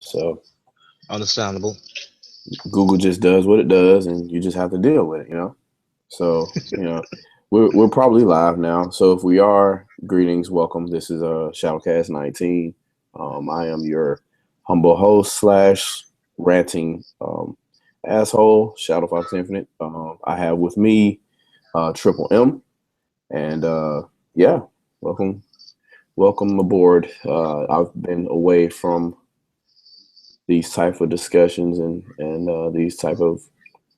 So Understandable. Google just does what it does, and you just have to deal with it. So we're probably live now. So if we are, greetings, welcome. This is ShadowCast 19. I am your humble host slash ranting asshole, Shadow Fox Infinite. I have with me Triple M, and yeah, welcome, welcome aboard. I've been away from these type of discussions and these type of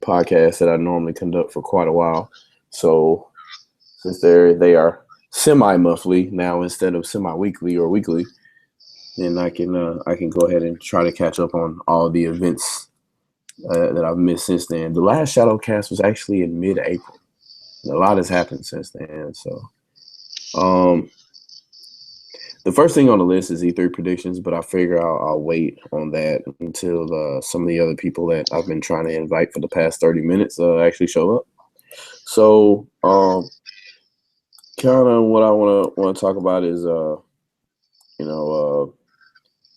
podcasts that I normally conduct for quite a while. So since they are semi-monthly now instead of semi-weekly or weekly, then I can go ahead and try to catch up on all the events that I've missed since then. The last ShadowCast was actually in mid-April. And a lot has happened since then. So um, the first thing on the list is E3 predictions, but I figure I'll wait on that until some of the other people that I've been trying to invite for the past 30 minutes actually show up. So kind of what I want to talk about is you know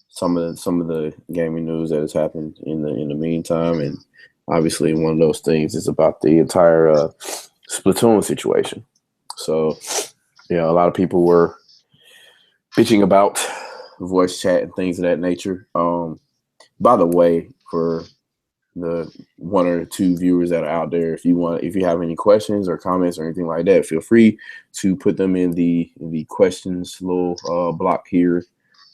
some of the gaming news that has happened in the meantime, and obviously one of those things is about the entire Splatoon situation. So a lot of people were bitching about voice chat and things of that nature. By the way, for the one or two viewers that are out there, if you have any questions or comments or anything like that, feel free to put them in the questions little block here,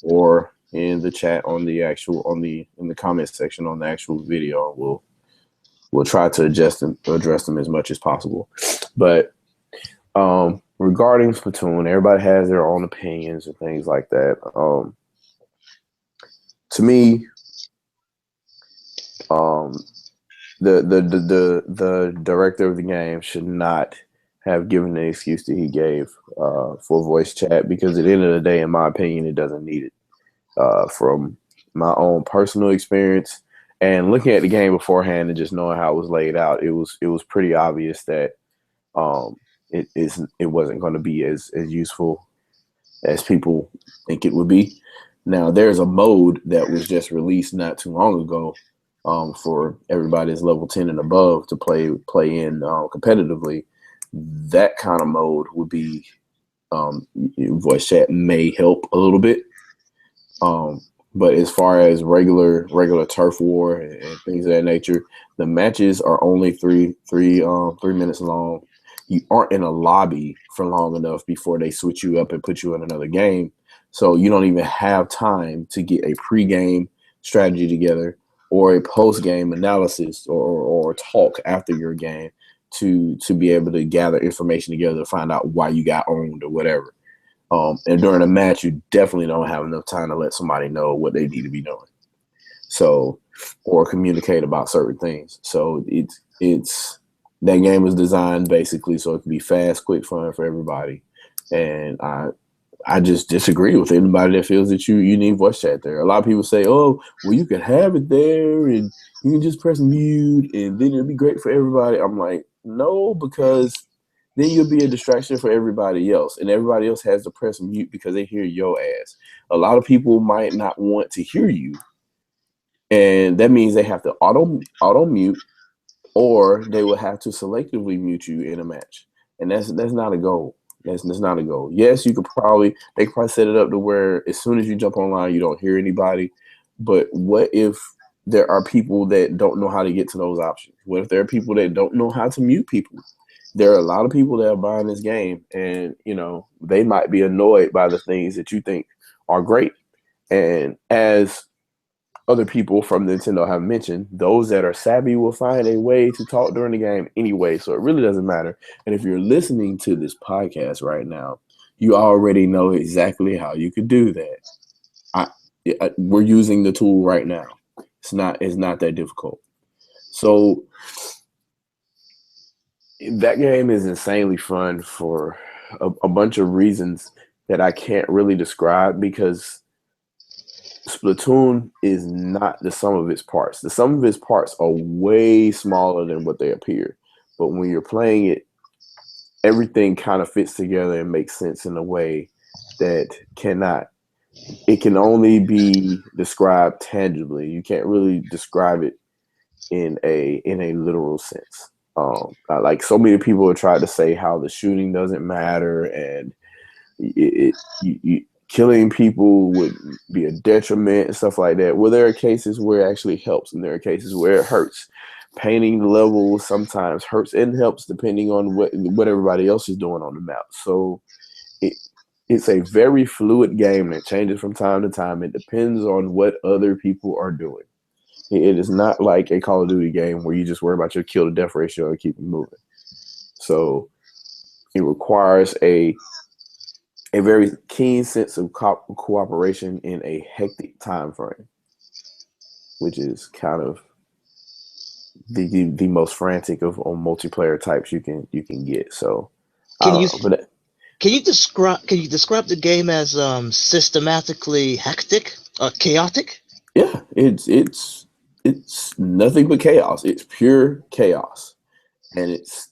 or in the chat in the comments section on the actual video. We'll try to address them as much as possible. But regarding Splatoon, everybody has their own opinions and things like that. To me, the director of the game should not have given the excuse that he gave for voice chat, because at the end of the day, in my opinion, it doesn't need it. From my own personal experience and looking at the game beforehand and just knowing how it was laid out, it was pretty obvious that it wasn't going to be as useful as people think it would be. Now, there's a mode that was just released not too long ago for everybody that's level 10 and above to play in competitively. That kind of mode would be voice chat may help a little bit. But as far as regular turf war and things of that nature, the matches are only three minutes long. You aren't in a lobby for long enough before they switch you up and put you in another game. So you don't even have time to get a pre-game strategy together or a post-game analysis or talk after your game to be able to gather information together to find out why you got owned or whatever. And during a match, you definitely don't have enough time to let somebody know what they need to be doing. So, or communicate about certain things. So it's that game was designed basically so it can be fast, quick, fun for everybody. And I just disagree with anybody that feels that you need voice chat there. A lot of people say, oh, well, you can have it there and you can just press mute and then it'll be great for everybody. I'm like, no, because then you'll be a distraction for everybody else, and everybody else has to press mute because they hear your ass. A lot of people might not want to hear you, and that means they have to auto mute, or they will have to selectively mute you in a match, and that's not a goal. That's not a goal. Yes, they could probably set it up to where as soon as you jump online, you don't hear anybody. But what if there are people that don't know how to get to those options? What if there are people that don't know how to mute people? There are a lot of people that are buying this game, and they might be annoyed by the things that you think are great. And as other people from Nintendo have mentioned, those that are savvy will find a way to talk during the game anyway, so it really doesn't matter. And if you're listening to this podcast right now, you already know exactly how you could do that. We're using the tool right now. It's not that difficult. So that game is insanely fun for a bunch of reasons that I can't really describe, because Splatoon is not the sum of its parts. The sum of its parts are way smaller than what they appear. But when you're playing it, everything kind of fits together and makes sense in a way that cannot it can only be described tangibly. You can't really describe it in a literal sense. Like so many people have tried to say how the shooting doesn't matter and killing people would be a detriment and stuff like that. Well, there are cases where it actually helps, and there are cases where it hurts. Painting the level sometimes hurts and helps depending on what everybody else is doing on the map. So it's a very fluid game that changes from time to time. It depends on what other people are doing. It is not like a Call of Duty game where you just worry about your kill to death ratio and keep it moving. So it requires a very keen sense of cooperation in a hectic time frame, which is kind of the most frantic of multiplayer types you can get. So I Can don't you know, but can you describe the game as systematically hectic or chaotic? yeah, it's nothing but chaos. It's pure chaos, and it's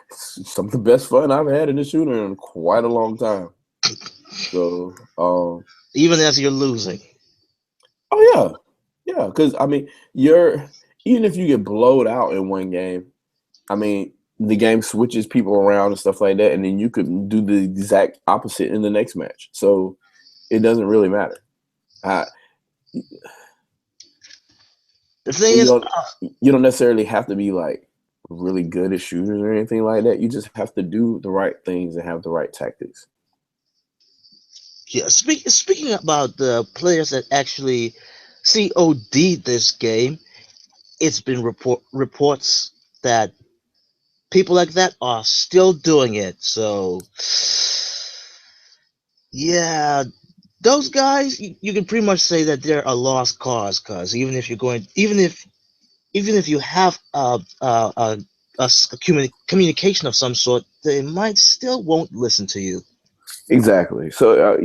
some of the best fun I've had in a shooter in quite a long time. So, Even as you're losing. oh yeah, because I mean, you're even if you get blowed out in one game, I mean, the game switches people around and stuff like that, and then you could do the exact opposite in the next match. So it doesn't really matter. I, The thing you is, don't you don't necessarily have to be like really good at shooters or anything like that. You just have to do the right things and have the right tactics. yeah. Speaking about the players that actually COD this game, it's been reports that people like that are still doing it. So, yeah, those guys, you can pretty much say that they're a lost cause. Cause even if you're going, even if you have a communication of some sort, they might still won't listen to you. Exactly. So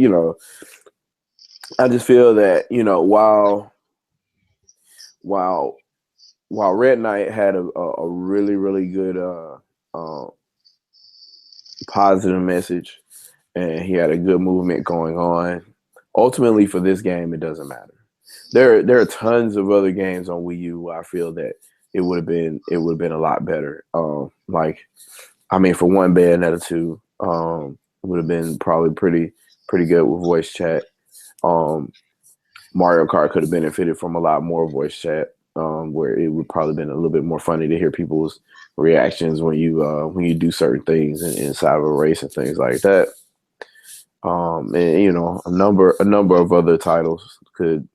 I just feel that while while Red Knight had a really really good uh, positive message and he had a good movement going on. Ultimately, for this game, it doesn't matter. There are tons of other games on Wii U where I feel that it would have been a lot better. Like I mean, for one, Bayonetta 2 would have been probably pretty good with voice chat. Um, Mario Kart could have benefited from a lot more voice chat, where it would probably been a little bit more funny to hear people's reactions when you do certain things inside of a race and things like that. And a number of other titles could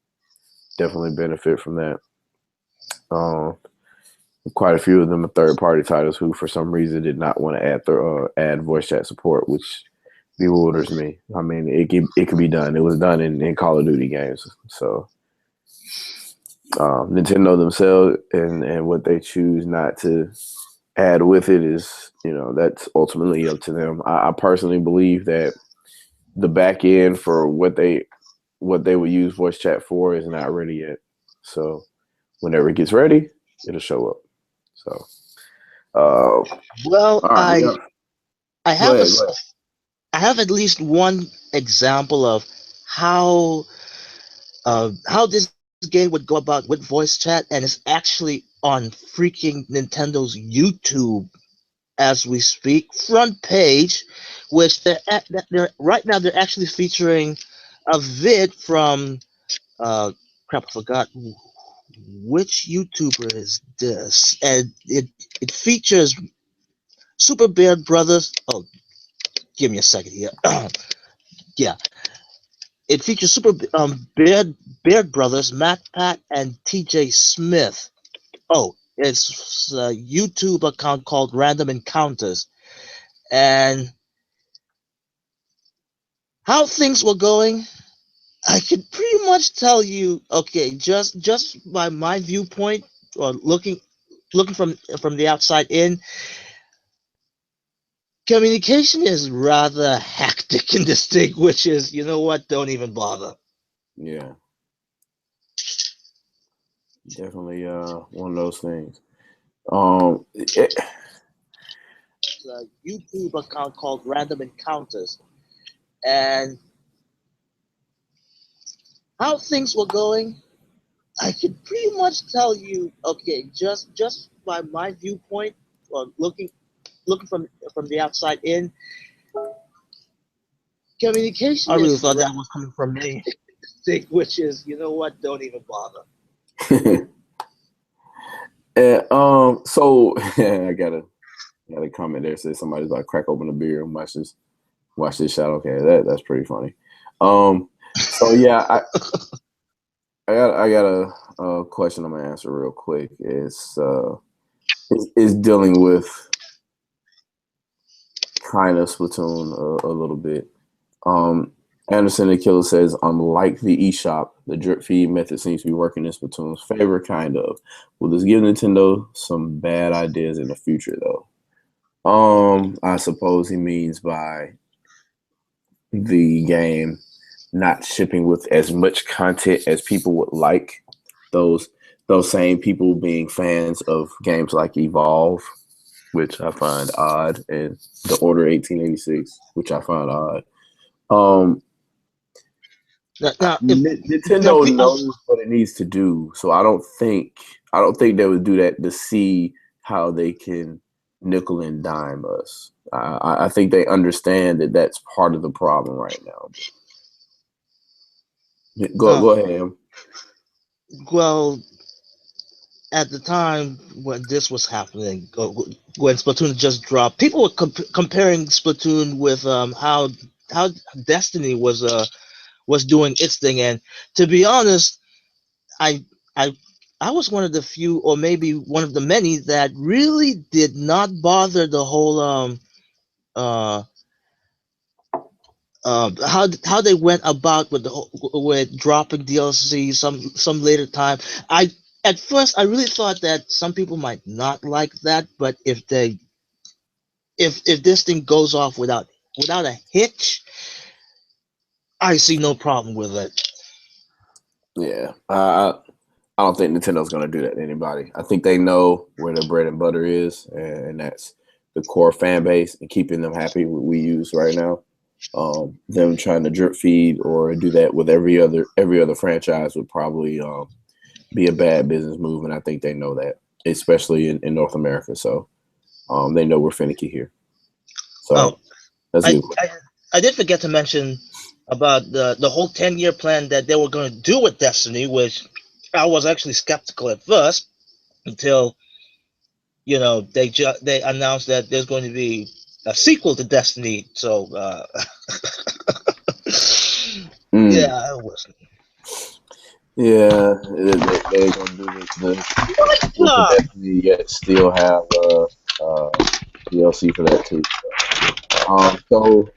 definitely benefit from that. Um, Quite a few of them are third party titles who, for some reason, did not want to add voice chat support, which bewilders me. I mean, it could be done. It was done in Call of Duty games. So Nintendo themselves and what they choose not to add with it is, that's ultimately up to them. I personally believe that the back end for what they would use voice chat for is not ready yet. So whenever it gets ready, it'll show up. So, Well, all right, yeah. I Go have ahead, go ahead. I have at least one example of how how this game would go about with voice chat, and it's actually on freaking Nintendo's YouTube as we speak, front page, which they're right now they're actually featuring a vid from uh crap, I forgot which YouTuber is this, and it features Super Beard Brothers. Oh, give me a second here. Yeah, it features Beard Brothers, Matt Pat, and TJ Smith. Oh, it's a YouTube account called Random Encounters, and how things were going, I can pretty much tell you. Okay, just by my viewpoint or looking from the outside in, communication is rather hectic in this thing, which is, you know what, don't even bother. Yeah, definitely one of those things. It, A YouTube account called Random Encounters, and how things were going, I could pretty much tell you, okay, just by my viewpoint, or looking from the outside in, communication I really is thought that was coming from me. thing, which is, you know what, don't even bother. So I got a comment there. Says somebody's like crack open a beer and watch this ShadowCast. That's pretty funny. So yeah, I got a question I'm gonna answer real quick. It's dealing with kind of Splatoon a little bit. Anderson the Killer says, unlike the eShop, the drip feed method seems to be working in Splatoon's favor, kind of. Will this give Nintendo some bad ideas in the future, though? I suppose he means by the game not shipping with as much content as people would like. Those same people being fans of games like Evolve, which I find odd, and The Order 1886, which I find odd. Now, Nintendo knows what it needs to do, so I don't think they would do that to see how they can nickel and dime us. I think they understand that that's part of the problem right now. Go ahead. well, at the time when this was happening, when Splatoon just dropped, people were comparing Splatoon with how Destiny was doing its thing, and to be honest, I I I was one of the few, or maybe one of the many, that really did not bother the whole uh how they went about with with dropping DLC some later time. I At first I really thought that some people might not like that, but if this thing goes off without a hitch, I see no problem with it. Yeah, I don't think Nintendo's going to do that to anybody. I think they know where their bread and butter is, and that's the core fan base and keeping them happy with Wii U's right now. Them trying to drip feed or do that with every other franchise would probably be a bad business move, and I think they know that, especially in North America. So they know we're finicky here. So Oh, that's I, good. I I did forget to mention about the whole 10-year plan that they were going to do with Destiny, which I was actually skeptical at first until they announced that there's going to be a sequel to Destiny. So Mm. yeah, I wasn't. Yeah, they're gonna do the sequel to God. Destiny, yet still have DLC for that too. So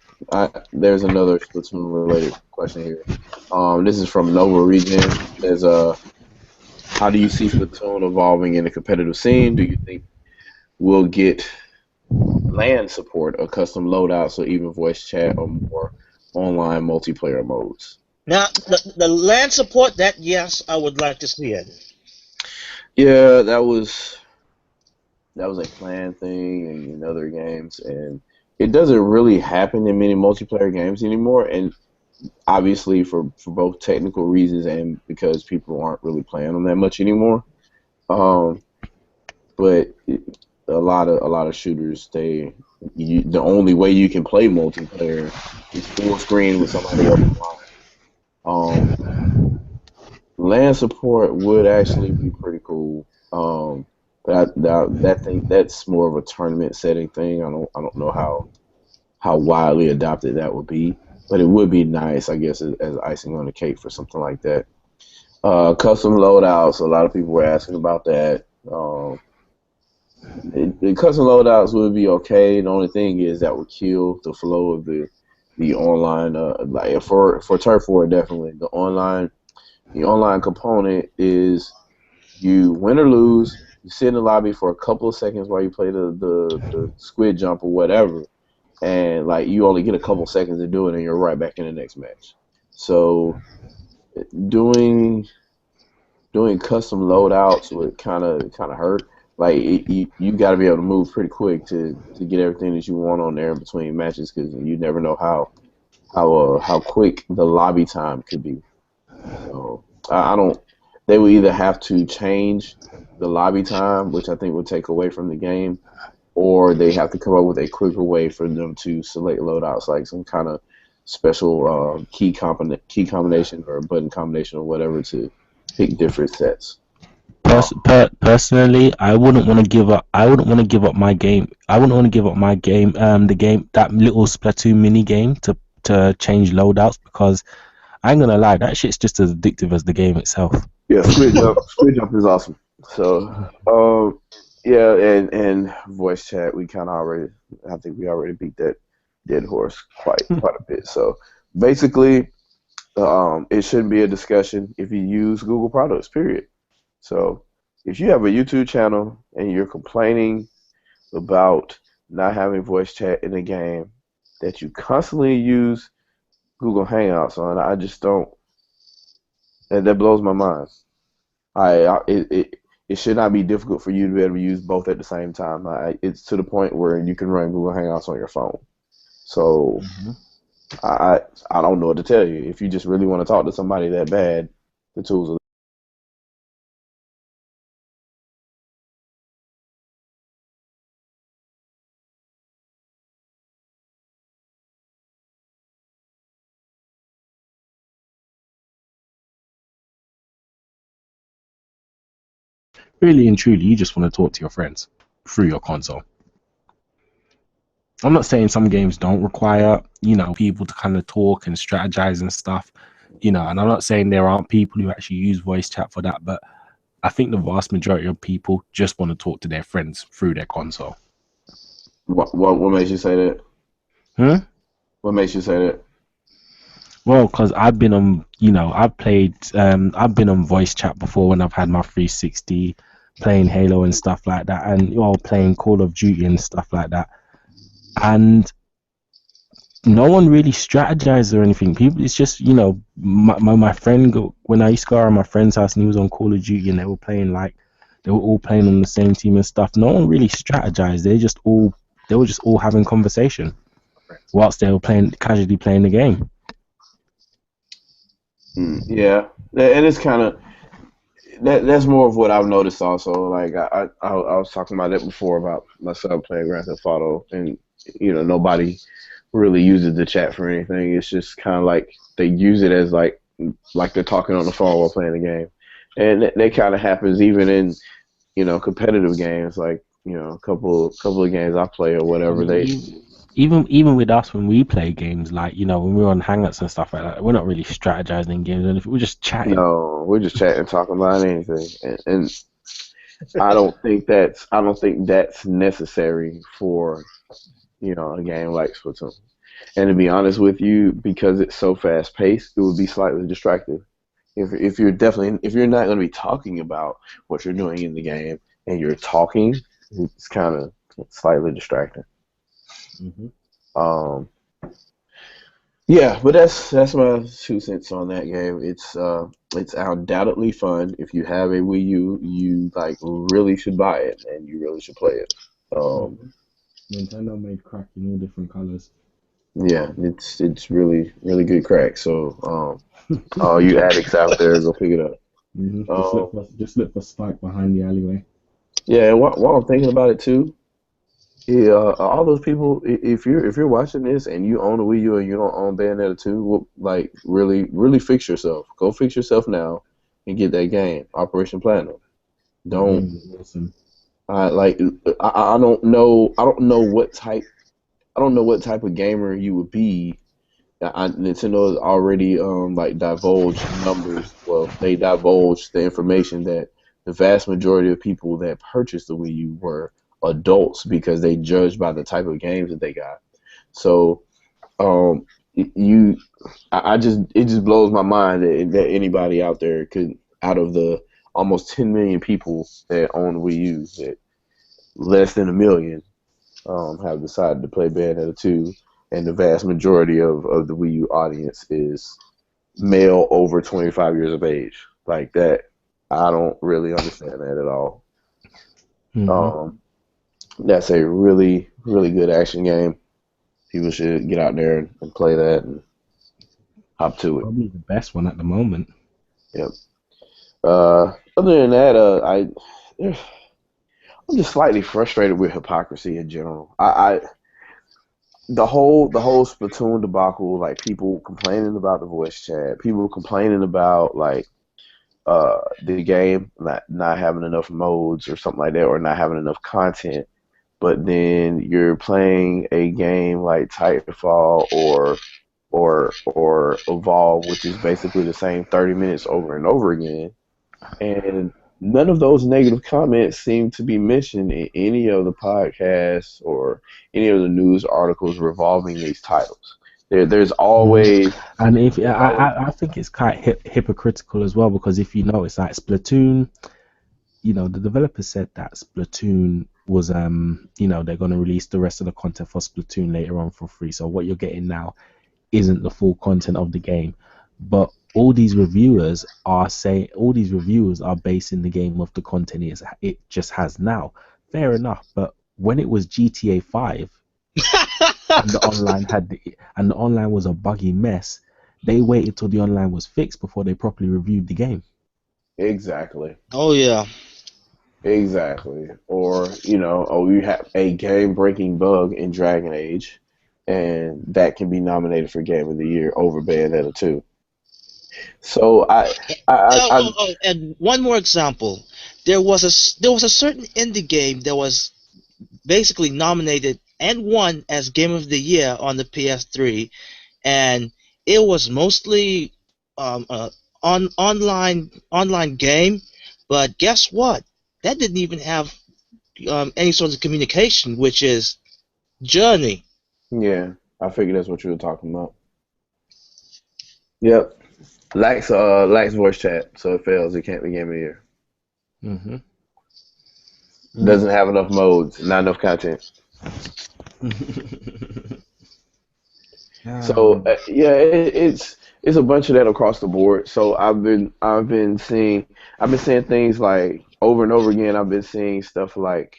there's another Splatoon related question here. This is from Nova Region. Says, how do you see Splatoon evolving in the competitive scene? Do you think we'll get LAN support or custom loadouts or even voice chat or more online multiplayer modes? Now the land support, that yes, I would like to see it. Yeah, that was a planned thing in other games, and it doesn't really happen in many multiplayer games anymore. And obviously, for both technical reasons and because people aren't really playing them that much anymore. Um, but a lot of shooters, the only way you can play multiplayer is full screen with somebody else online. LAN support would actually be pretty cool. But that's more of a tournament setting thing. I don't know how widely adopted that would be, but it would be nice, I guess, as icing on the cake for something like that. Custom loadouts. A lot of people were asking about that. The custom loadouts would be okay. The only thing is that would kill the flow of the online. Like for Turf War, definitely the online component is you win or lose. You sit in the lobby for a couple of seconds while you play the squid jump or whatever, and like you only get a couple seconds to do it, and you're right back in the next match. So doing custom loadouts would kind of hurt. Like you got to be able to move pretty quick to get everything that you want on there in between matches because you never know how quick the lobby time could be. So I don't. They will either have to change the lobby time, which I think would take away from the game, or they have to come up with a quicker way for them to select loadouts, like some kind of special key combination or button combination or whatever to pick different sets. Personally, I wouldn't want to give up. I wouldn't want to give up my game. I wouldn't want to give up my game. The game, that little Splatoon mini game to change loadouts, because I ain't gonna lie, that shit's just as addictive as the game itself. Yeah, split jump is awesome. So, yeah, and voice chat, we kind of already, I think we already beat that dead horse quite a bit. So, basically, it shouldn't be a discussion if you use Google products. Period. So, if you have a YouTube channel and you're complaining about not having voice chat in a game that you constantly use Google Hangouts on, I just don't. That blows my mind. It should not be difficult for you to be able to use both at the same time. It's to the point where you can run Google Hangouts on your phone. So I don't know what to tell you. If you just really want to talk to somebody that bad, the tools are. Really and truly, you just want to talk to your friends through your console. I'm not saying some games don't require, people to kind of talk and strategize and stuff, and I'm not saying there aren't people who actually use voice chat for that, but I think the vast majority of people just want to talk to their friends through their console. What makes you say that? Hmm? What makes you say that? Well, because I've been on, I've been on voice chat before when I've had my 360, playing Halo and stuff like that, and playing Call of Duty and stuff like that. And no one really strategized or anything. People, it's just, my friend, when I used to go around my friend's house and he was on Call of Duty and they were all playing on the same team and stuff. No one really strategized. They were just all having conversation whilst they were casually playing the game. Yeah, and it's kind of that's more of what I've noticed also. Like I was talking about it before about my son playing Grand Theft Auto, and nobody really uses the chat for anything. It's just kind of like they use it as like they're talking on the phone while playing the game, and that kind of happens even in competitive games, like a couple of games I play or I whatever. They mean, even with us when we play games, like when we're on hangouts and stuff like that, we're not really strategizing in games, and we're just chatting. no, we're just chatting, talking about anything, and I don't think that's necessary for a game like Splatoon. And to be honest with you, because it's so fast paced, it would be slightly distracting. If you're not going to be talking about what you're doing in the game and you're talking, it's kind of slightly distracting. Hmm. Um, yeah, but that's my 2 cents on that game. It's undoubtedly fun. If you have a Wii U, you like really should buy it and you really should play it. Um, Nintendo made crack in all different colors. yeah, it's really good crack. So all you addicts out there, go pick it up. Um, Just look for Spike behind the alleyway. yeah, and while I'm thinking about it too, yeah, all those people. If you're watching this and you own a Wii U and you don't own Bayonetta 2, well, like really fix yourself. Go fix yourself now and get that game. Operation Platinum. That Don't game was awesome. like I don't know I don't know what type of gamer you would be. Nintendo has already like divulged numbers. Well, they divulged the information that the vast majority of people that purchased the Wii U were adults because they judged by the type of games that they got. So um, you, I just it just blows my mind that anybody out there could, out of the almost 10 million people that own Wii U, that less than a million have decided to play Bayonetta 2, and the vast majority of the Wii U audience is male over 25 years of age. Like that, I don't really understand that at all. Hmm. Um, that's a really good action game. People should get out there and play that and hop to it. Probably the best one at the moment. Yep. Other than that, I'm just slightly frustrated with hypocrisy in general. The whole Splatoon debacle, like people complaining about the voice chat, people complaining about like the game not having enough modes or something like that, or not having enough content. But then you're playing a game like Titanfall or Evolve, which is basically the same 30 minutes over and over again, and none of those negative comments seem to be mentioned in any of the podcasts or any of the news articles revolving these titles. There's Mm. always And if there's always I think it's quite hypocritical as well, because if you know, it's like Splatoon. The developer said that Splatoon was they're going to release the rest of the content for Splatoon later on for free. So what you're getting now isn't the full content of the game. But all these reviewers are basing the game off the content it just has now. Fair enough, but when it was GTA 5 and the online was a buggy mess, they waited till the online was fixed before they properly reviewed the game. exactly. Oh yeah. Exactly. Or, you have a game breaking bug in Dragon Age, and that can be nominated for Game of the Year over Bayonetta 2. So And one more example. There was a certain indie game that was basically nominated and won as Game of the Year on the PS3, and it was mostly online game. But guess what? That didn't even have any sort of communication, which is Journey. yeah, I figured that's what you were talking about. Yep. Lacks voice chat, so it fails. It can't be Game of the Year. Mm-hmm. Doesn't have enough modes, not enough content. So um, yeah, it's a bunch of that across the board. So I've been seeing things like over and over again. I've been seeing stuff like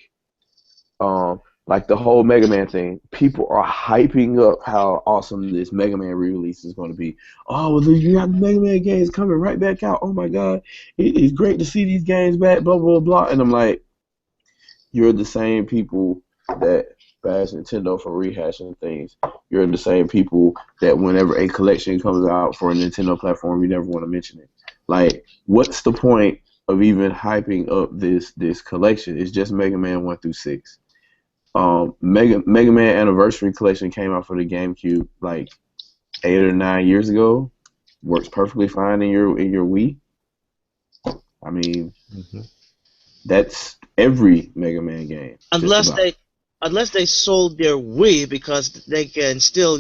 the whole Mega Man thing. People are hyping up how awesome this Mega Man re-release is going to be. Oh, well, you got the Mega Man games coming right back out. Oh my God, it's great to see these games back. Blah blah blah. And I'm like, you're the same people that bash Nintendo for rehashing things. You're the same people that whenever a collection comes out for a Nintendo platform, you never want to mention it. Like, what's the point of even hyping up this collection? It's just Mega Man 1 through 6. Mega Man Anniversary Collection came out for the GameCube like 8 or 9 years ago. Works perfectly fine in your Wii. I mean, mhm. that's every Mega Man game, just unless about. they unless they sold their Wii, because they can still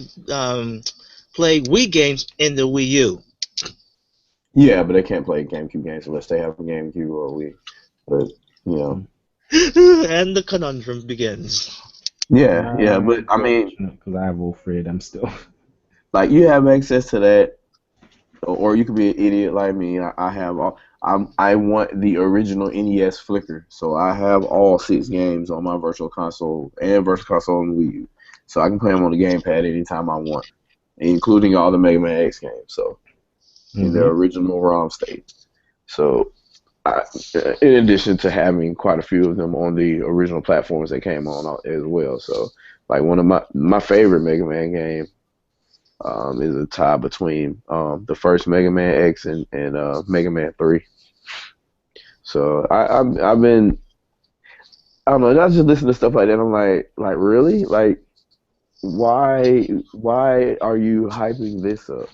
play Wii games in the Wii U. Yeah, but they can't play GameCube games unless they have a GameCube or a Wii. But you know, And the conundrum begins. yeah. But I'm I mean, fortunate because I have all three of them still. like you have access to that, or you could be an idiot like me. I have all. I want the original NES Flicker, so I have all 6 games on my Virtual Console and Virtual Console on the Wii U, so I can play them on the gamepad anytime I want, including all the Mega Man X games. So in their Hmm. original ROM state. So I, in addition to having quite a few of them on the original platforms they came on as well. So like one of my favorite Mega Man game is a tie between the first Mega Man X and Mega Man 3. So I've been, I don't know, I just listen to stuff like that. I'm like really, like why are you hyping this up?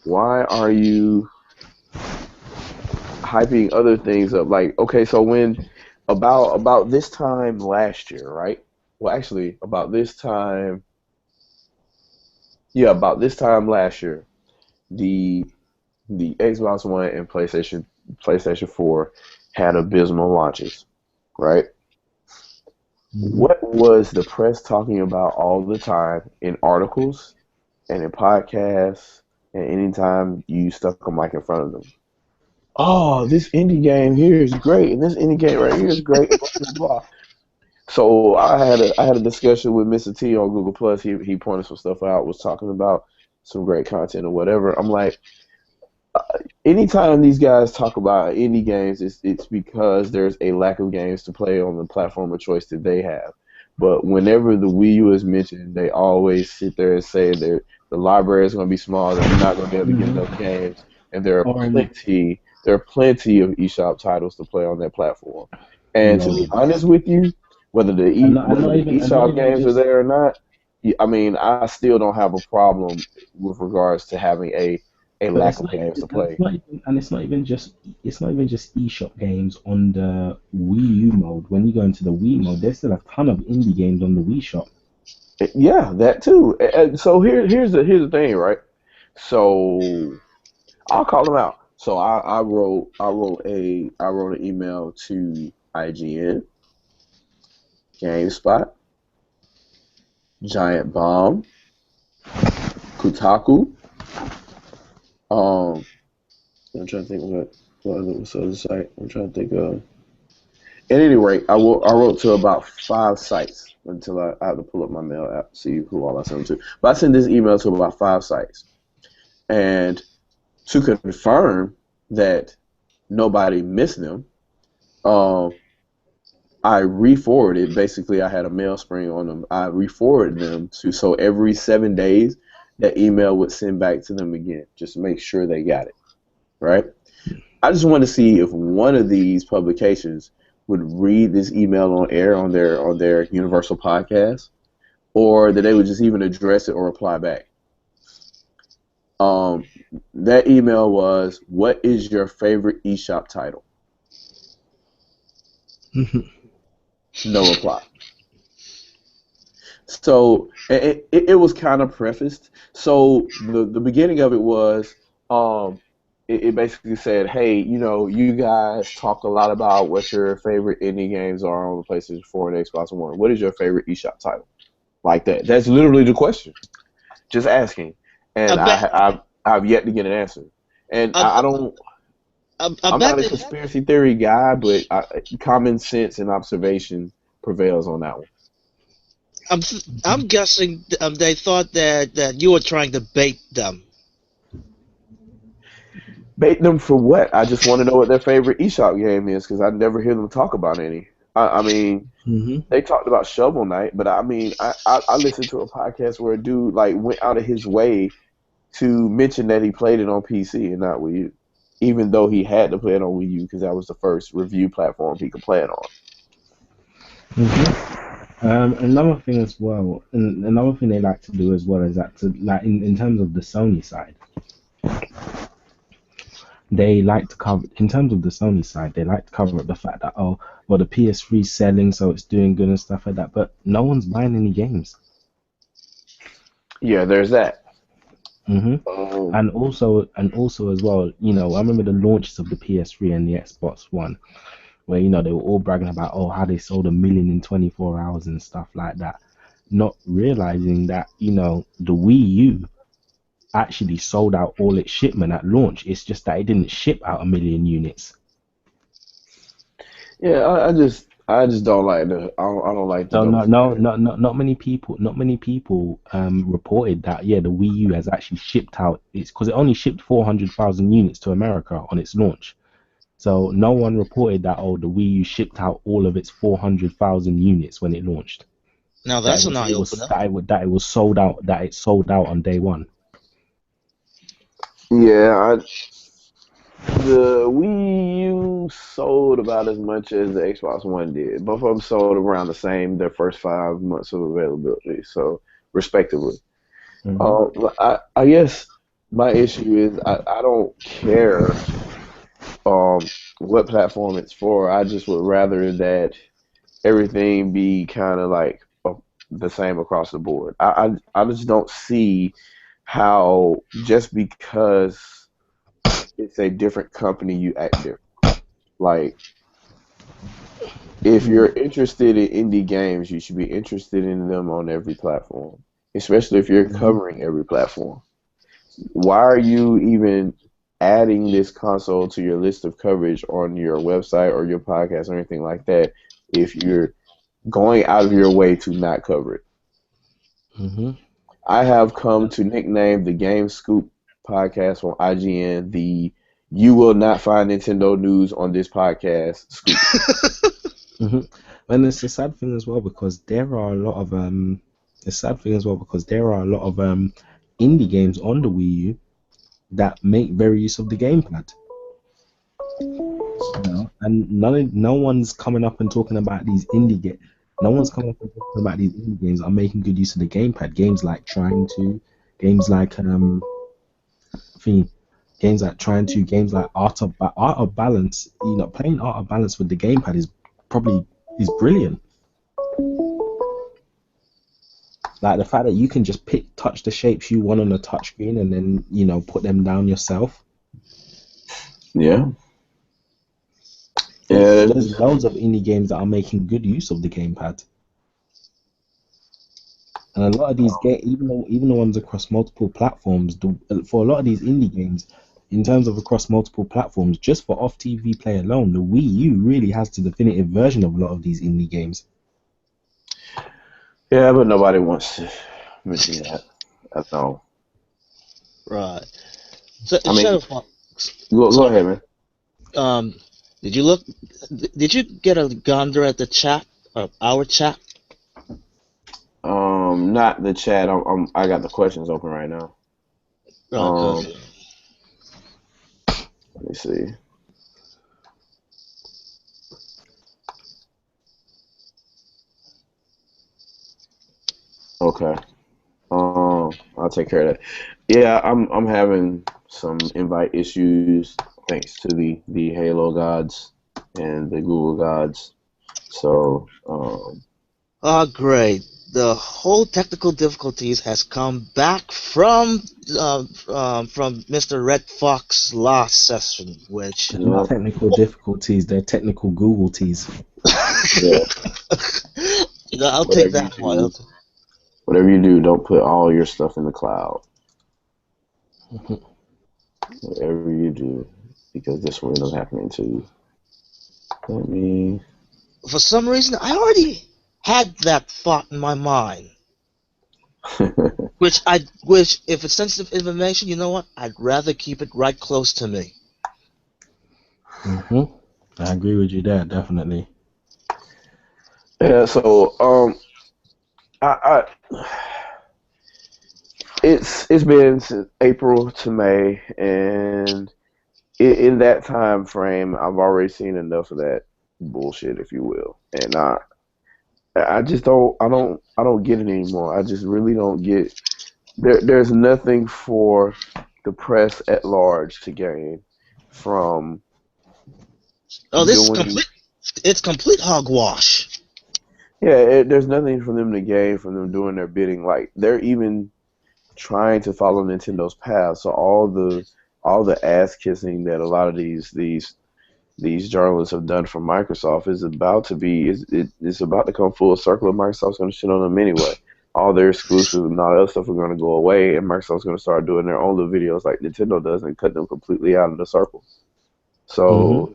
Why are you hyping other things up? Like, okay, so when about this time last year, right? Well, actually, about this time last year, the the Xbox One and PlayStation 4 had abysmal launches, right? Hmm. What was the press talking about all the time in articles and in podcasts and anytime you stuck a mic in front of them? Oh, this indie game here is great, and this indie game right here is great, and blah blah blah. So I had a discussion with Mr. T on Google Plus. He pointed some stuff out, was talking about some great content or whatever. I'm like, anytime these guys talk about indie games, it's because there's a lack of games to play on the platform of choice that they have. But whenever the Wii U is mentioned, they always sit there and say that the library is going to be small, that we're not going to be able to get enough games, and there are plenty of eShop titles to play on that platform. And to be loads. honest with you, And whether the not eShop even games are just. there or not, I mean, I still don't have a problem with regards to having a But lack of games to play. it's not even just eShop games on the Wii U mode. When you go into the Wii mode, there's still a ton of indie games on the Wii shop. Yeah, that too. And so here's the thing, right? So I'll call them out. So I wrote an email to IGN, GameSpot, Giant Bomb, Kotaku. Um, I'm trying to think what's the other site. I'm trying to think of. At any rate, I wrote to about 5 sites until I have to pull up my mail app to see who all I sent them to. But I sent this email to about 5 sites, and to confirm that nobody missed them, um, I re-forwarded. Basically, I had a mail spring on them. I re-forwarded them so every 7 days, that email would send back to them again, just to make sure they got it. Right? I just want to see if one of these publications would read this email on air on their Universal podcast, or that they would just even address it or reply back. Um, that email was, "What is your favorite eShop title?" No reply. So it was kind of prefaced. So the beginning of it was, um, it basically said, "Hey, you guys talk a lot about what your favorite indie games are on the PlayStation 4 and Xbox One. What is your favorite eShop title?" Like that. That's literally the question. Just asking, I and bet. I've yet to get an answer. And I, I don't. I I'm bet not a that. conspiracy theory guy, but common sense and observation prevails on that one. I'm guessing they thought that you were trying to bait them. Bait them for what? I just want to know what their favorite eShop game is because I never hear them talk about any. I mean, Hmm. they talked about Shovel Knight, but I mean, I listened to a podcast where a dude like went out of his way to mention that he played it on PC and not Wii U, even though he had to play it on Wii U because that was the first review platform he could play it on. Another thing as well, and another thing they like to do as well is that to like in terms of the Sony side, they like to cover in terms of the Sony side, they like to cover up the fact that well the PS3 is selling so it's doing good and stuff like that, but no one's buying any games. Yeah, there's that. Hmm. Um, And also as well, I remember the launches of the PS3 and the Xbox One, where they were all bragging about how they sold 1 million in 24 hours and stuff like that, not realizing that the Wii U actually sold out all its shipment at launch. It's just that it didn't ship out 1 million units. yeah, I just don't like I don't like the So double no, no, standard. no, no, not many people reported that the Wii U has actually shipped out. It's because it only shipped 400,000 units to America on its launch. So no one reported that the Wii U shipped out all of its 400,000 units when it launched. Now That that's an eye opener. it was sold out. That it sold out on day one. Yeah, the Wii U sold about as much as the Xbox One did. Both of them sold around the same their first 5 months of availability, so respectively. Hmm. I guess my issue is I don't care what platform it's for. I just would rather that everything be kind of like the same across the board. I just don't see how just because it's a different company you act different. Like if you're interested in indie games, you should be interested in them on every platform, especially if you're Hmm. covering every platform. Why are you even adding this console to your list of coverage on your website or your podcast or anything like that if you're going out of your way to not cover it? Hmm. I have come to nickname the Game Scoop podcast from IGN. The "You will not find Nintendo news on this podcast" scoop. And it's a sad thing as well because there are a lot of indie games on the Wii U that make very use of the gamepad. You know, and no one's coming up and talking about these indie games. No one's coming up and talking about these indie games are making good use of the gamepad. Games like games like games like Art of Balance. You know, playing Art of Balance with the gamepad is brilliant. Like the fact that you can just touch the shapes you want on the touchscreen and then, you know, put them down yourself. Yeah. There's loads of indie games that are making good use of the gamepad. And a lot of these games, even the ones across multiple platforms, for a lot of these indie games, in terms of across multiple platforms, just for off-TV play alone, the Wii U really has the definitive version of a lot of these indie games. Yeah, but nobody wants to mention that. That's all. Right. So, I mean, ShadowCasts, go ahead, man. Did you look? Did you get a gander at the chat, our chat? Not the chat. I got the questions open right now. Let me see. Okay. I'll take care of that. Yeah, I'm having some invite issues thanks to the Halo gods and the Google gods. So, Oh, great. The whole technical difficulties has come back from Mr. Red Fox last session, which They're not technical difficulties, they're technical Google teas. Yeah. You know, I'll take that one. Whatever you do, don't put all your stuff in the cloud. Whatever you do, because this will end up happening to you. Let me. For some reason, I already had that thought in my mind. Which, if it's sensitive information, you know what? I'd rather keep it right close to me. I agree with you there, definitely. Yeah. So, it's been since April to May, and in that time frame, I've already seen enough of that bullshit, if you will, and I just don't get it anymore. I just really don't get. There's nothing for the press at large to gain from. Oh, this is complete. It's complete hogwash. Yeah, there's nothing for them to gain from them doing their bidding. Like they're even trying to follow Nintendo's path. So all the ass kissing that a lot of these journalists have done for Microsoft is about to be it's about to come full circle. And Microsoft's going to shit on them anyway. All their exclusives and all that other stuff are going to go away, and Microsoft's going to start doing their own little videos like Nintendo does and cut them completely out of the circle. So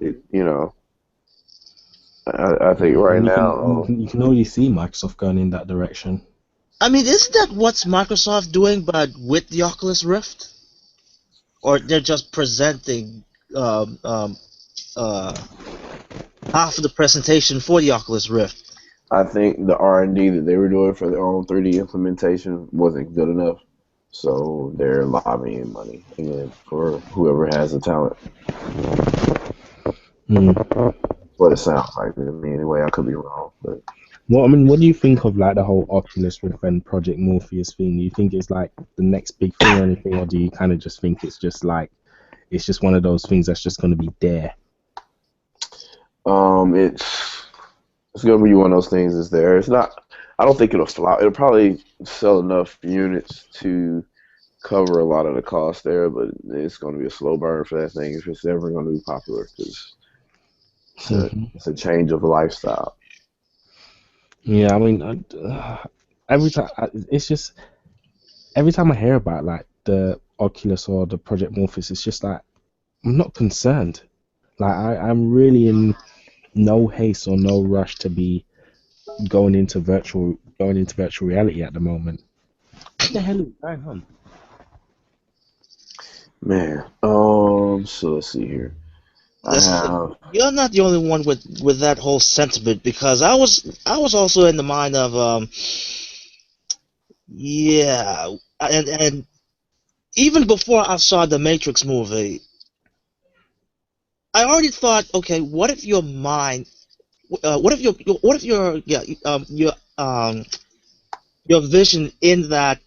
I think right now you can already see Microsoft going in that direction. I mean, isn't that what's Microsoft doing, but with the Oculus Rift? Or they're just presenting half of the presentation for the Oculus Rift? I think the R&D that they were doing for their own 3D implementation wasn't good enough, so they're lobbying money again for whoever has the talent. What it sounds like to me, anyway. I could be wrong, but. Well, I mean, what do you think of like the whole Oculus Rift and Project Morpheus thing? Do you think it's like the next big thing or anything, or do you kind of just think it's just one of those things that's just going to be there? It's going to be one of those things that's there. It's not. I don't think it'll fly. It'll probably sell enough units to cover a lot of the cost there, but it's going to be a slow burn for that thing if it's ever going to be popular because it's a change of lifestyle. Yeah, I mean, every time I hear about like the Oculus or the Project Morpheus, it's just like I'm not concerned. Like I'm really in no haste or no rush to be going into virtual reality at the moment. What the hell is going on? Man, so let's see here. I Listen, have. you're not the only one with that whole sentiment because I was also in the mind of yeah, and even before I saw the Matrix movie, I already thought, okay, what if your mind, what if your vision in that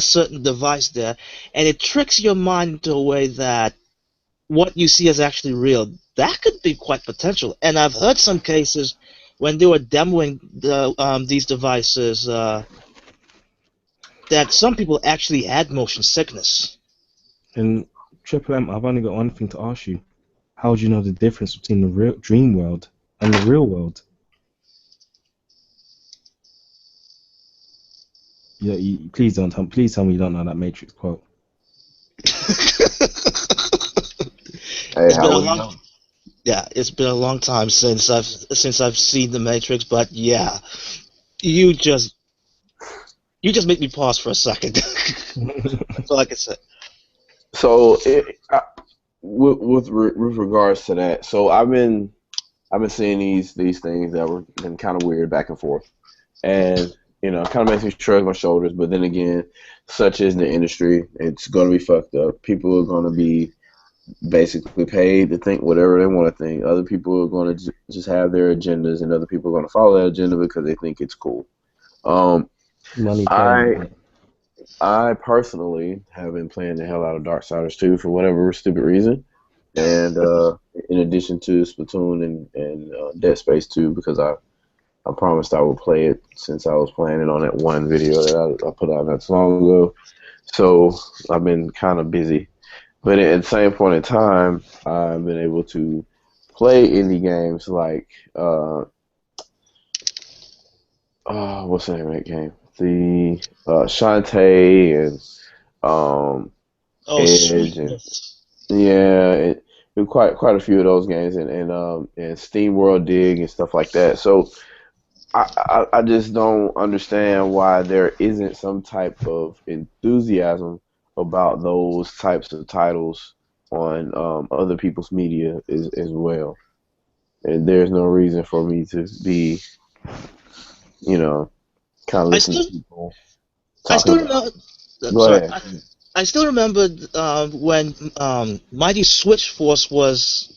certain device there, and it tricks your mind into a way that what you see is actually real. That could be quite potential. And I've heard some cases when they were demoing these devices that some people actually had motion sickness. And Triple M, I've only got one thing to ask you. How would you know the difference between the real dream world and the real world? Please don't tell. Please tell me you don't know that Matrix quote. Hey, It's been how a would you long know? Yeah, it's been a long time since I've seen the Matrix, but yeah, you just you just make me pause for a second. That's all I can say. So, with regards to that, so I've been seeing these things that were been kind of weird back and forth, and kind of makes me shrug my shoulders. But then again, such is the industry. It's going to be fucked up. People are going to be basically paid to think whatever they want to think. Other people are going to just have their agendas, and other people are going to follow that agenda because they think it's cool. Um, Money talks, I right? I personally have been playing the hell out of Darksiders 2 for whatever stupid reason, and in addition to Splatoon and Dead Space 2 because I promised I would play it since I was playing it on that one video that I put out not so long ago. So I've been kind of busy. But at the same point in time, I've been able to play indie games like what's the name of that game? The Shantae and Oh, Edge and sweetness. yeah, and quite a few of those games and Steam World Dig and stuff like that. So I just don't understand why there isn't some type of enthusiasm about those types of titles on other people's media as well. And there's no reason for me to be, you know, kind of I listening still to people I talking still about. remember. Go Sorry, ahead. I still remember when Mighty Switch Force was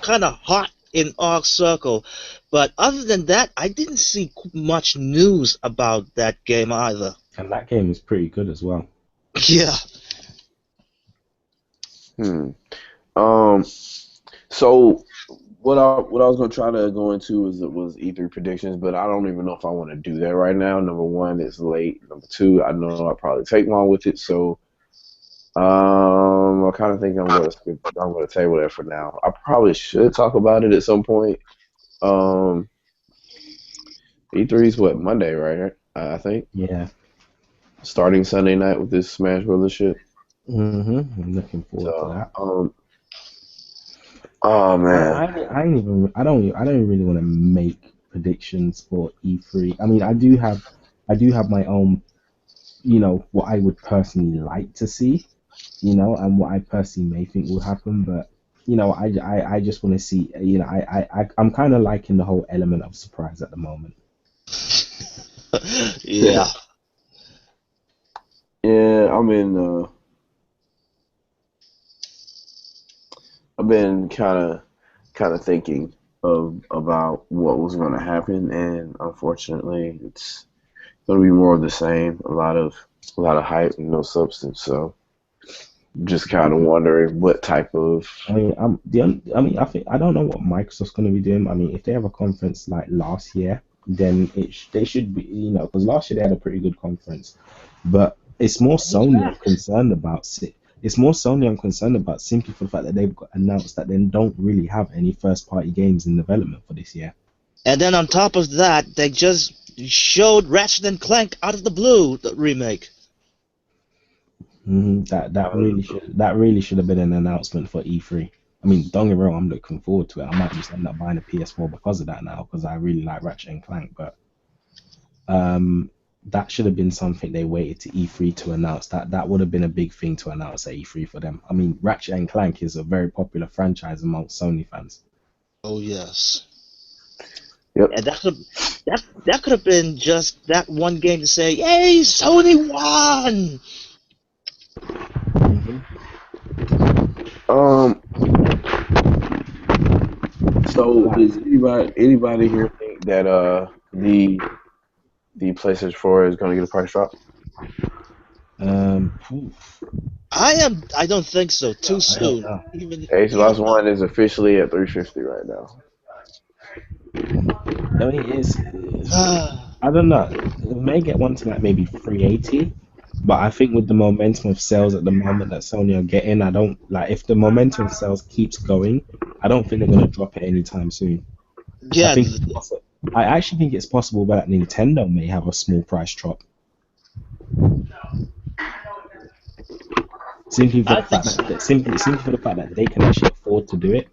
kind of hot in our circle, but other than that, I didn't see much news about that game either. And that game is pretty good as well. Yeah. Hmm. Um. So what I was gonna try to go into was E3 predictions, but I don't even know if I want to do that right now. Number one, it's late. Number two, I know I'll probably take long with it, so I kind of think I'm gonna table that for now. I probably should talk about it at some point. Um, E3 is what Monday, right? I think Yeah. starting Sunday night with this Smash Brothers shit. I'm looking forward to So that. oh I, man, I ain't even I don't really want to make predictions for E3. I mean, I do have my own, what I would personally like to see, and what I personally may think will happen. But I just want to see. I'm kind of liking the whole element of surprise at the moment. Yeah. yeah, I've been kind of thinking of about what was going to happen, and unfortunately, it's going to be more of the same. A lot of hype and no substance. So, just kind of wondering what type of I mean, I think I don't know what Microsoft's going to be doing. I mean, if they have a conference like last year, then they should be, because last year they had a pretty good conference. But it's more And he's Sony I'm back. concerned about. It's more Sony I'm concerned about simply for the fact that they've announced that they don't really have any first party games in development for this year. And then on top of that, they just showed Ratchet and Clank out of the blue, the remake. That really should have been an announcement for E3. I mean, don't get me wrong, I'm looking forward to it. I might just end up buying a PS4 because of that now, because I really like Ratchet and Clank. But that should have been something they waited to E3 to announce. That would have been a big thing to announce at E3 for them. I mean, Ratchet and Clank is a very popular franchise amongst Sony fans. Oh yes. Yep. And that could have been just that one game to say, "Yay, Sony won!" Mm-hmm. So does anybody here think that the PlayStation 4 is going to get a price drop? Oof, I don't think so. Too I don't soon. know. Xbox One is officially at 350 right now. I mean, I don't know. It may get one to like maybe 380, but I think with the momentum of sales at the moment that Sony are getting, I don't like if the momentum of sales keeps going, I don't think they're gonna drop it anytime soon. I yeah, think it's possible. I actually think it's possible that Nintendo may have a small price drop simply for I the think fact so. that simply for the fact that they can actually afford to do it.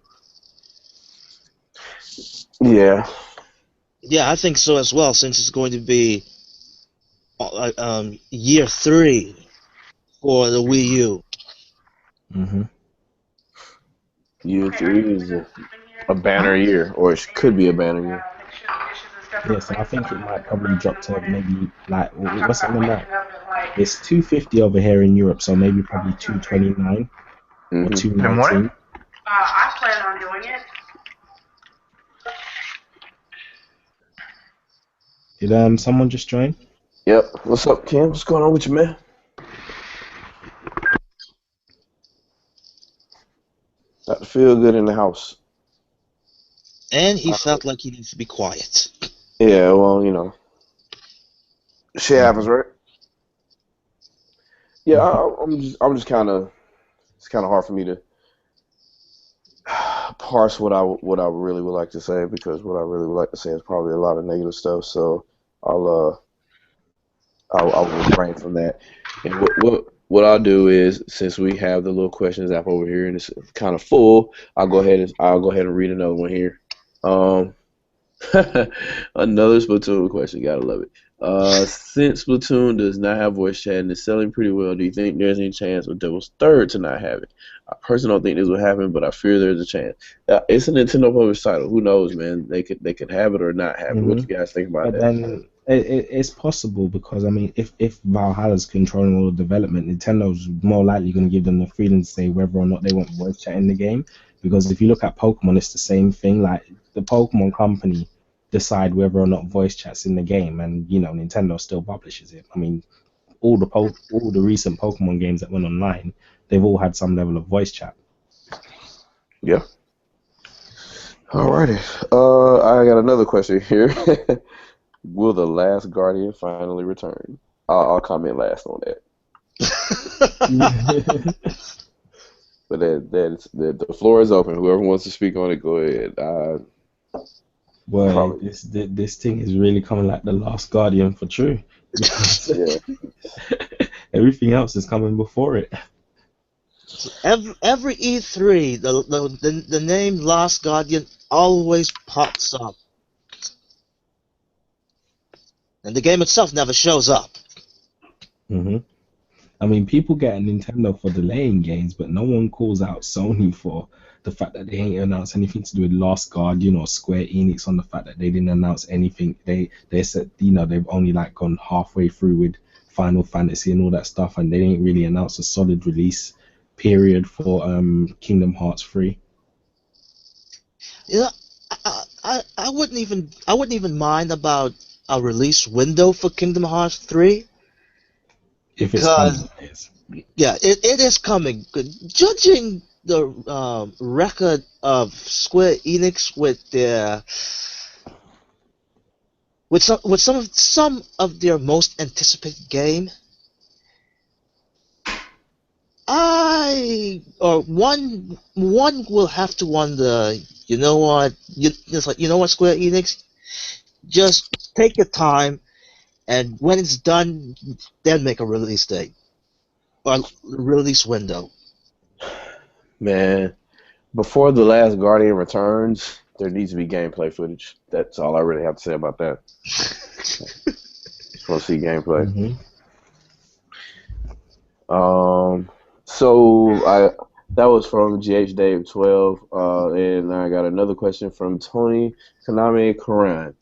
Yeah. Yeah, I think so as well. Since it's going to be year 3 for the Wii U. Mm-hmm. Year 3 is a banner year, or it could be a banner year. Yeah, so I think it might probably drop to maybe like what's it on now? It's 250 over here in Europe, so maybe probably 229 or Mm-hmm. 219. I plan on doing it. Did someone just join? Yep. What's up, Kim? What's going on with you, man? Got to feel good in the house. And he felt like he needs to be quiet. Yeah, well, shit happens, right? Yeah, I'm just kind of, it's kind of hard for me to parse what I really would like to say, because what I really would like to say is probably a lot of negative stuff. So I'll I'll refrain from that. And what I'll do is, since we have the little questions app over here and it's kind of full, I'll go ahead and read another one here. Um, Another Splatoon question. Gotta love it. Since Splatoon does not have voice chat and is selling pretty well, do you think there's any chance of Devil's Third to not have it? I personally don't think this will happen, but I fear there's a chance. It's a Nintendo published title. Who knows, man? They could have it or not have it. What Mm-hmm. you guys think about But that? then it's possible because I mean, if Valhalla's controlling all the development, Nintendo's more likely going to give them the freedom to say whether or not they want voice chat in the game. Because if you look at Pokemon, it's the same thing. Like the Pokemon company decide whether or not voice chat's in the game, and Nintendo still publishes it. I mean, all the recent Pokemon games that went online, they've all had some level of voice chat. Yeah. Alrighty. I got another question here. Will the last Guardian finally return? I'll comment last on that. But the floor is open. Whoever wants to speak on it, go ahead. Boy, Probably. this thing is really coming like the last Guardian for true. Yeah. Everything else is coming before it. Every E3, the name Last Guardian always pops up, and the game itself never shows up. Hmm. I mean, people get at Nintendo for delaying games, but no one calls out Sony for the fact that they ain't announced anything to do with Last Guardian or Square Enix on the fact that they didn't announce anything. They said they've only like gone halfway through with Final Fantasy and all that stuff, and they didn't really announce a solid release period for Kingdom Hearts 3. You know, I wouldn't even mind about a release window for Kingdom Hearts 3, If it's coming, because it is. yeah, it is coming. Judging the record of Square Enix with some of their most anticipated game, one will have to wonder. You know what? Square Enix, just take your time, and when it's done, then make a release date or release window. Man, before the last Guardian returns, there needs to be gameplay footage. That's all I really have to say about that. want to see gameplay. Mm-hmm. So that was from GH Dave 12, and I got another question from Tony Konami Karan.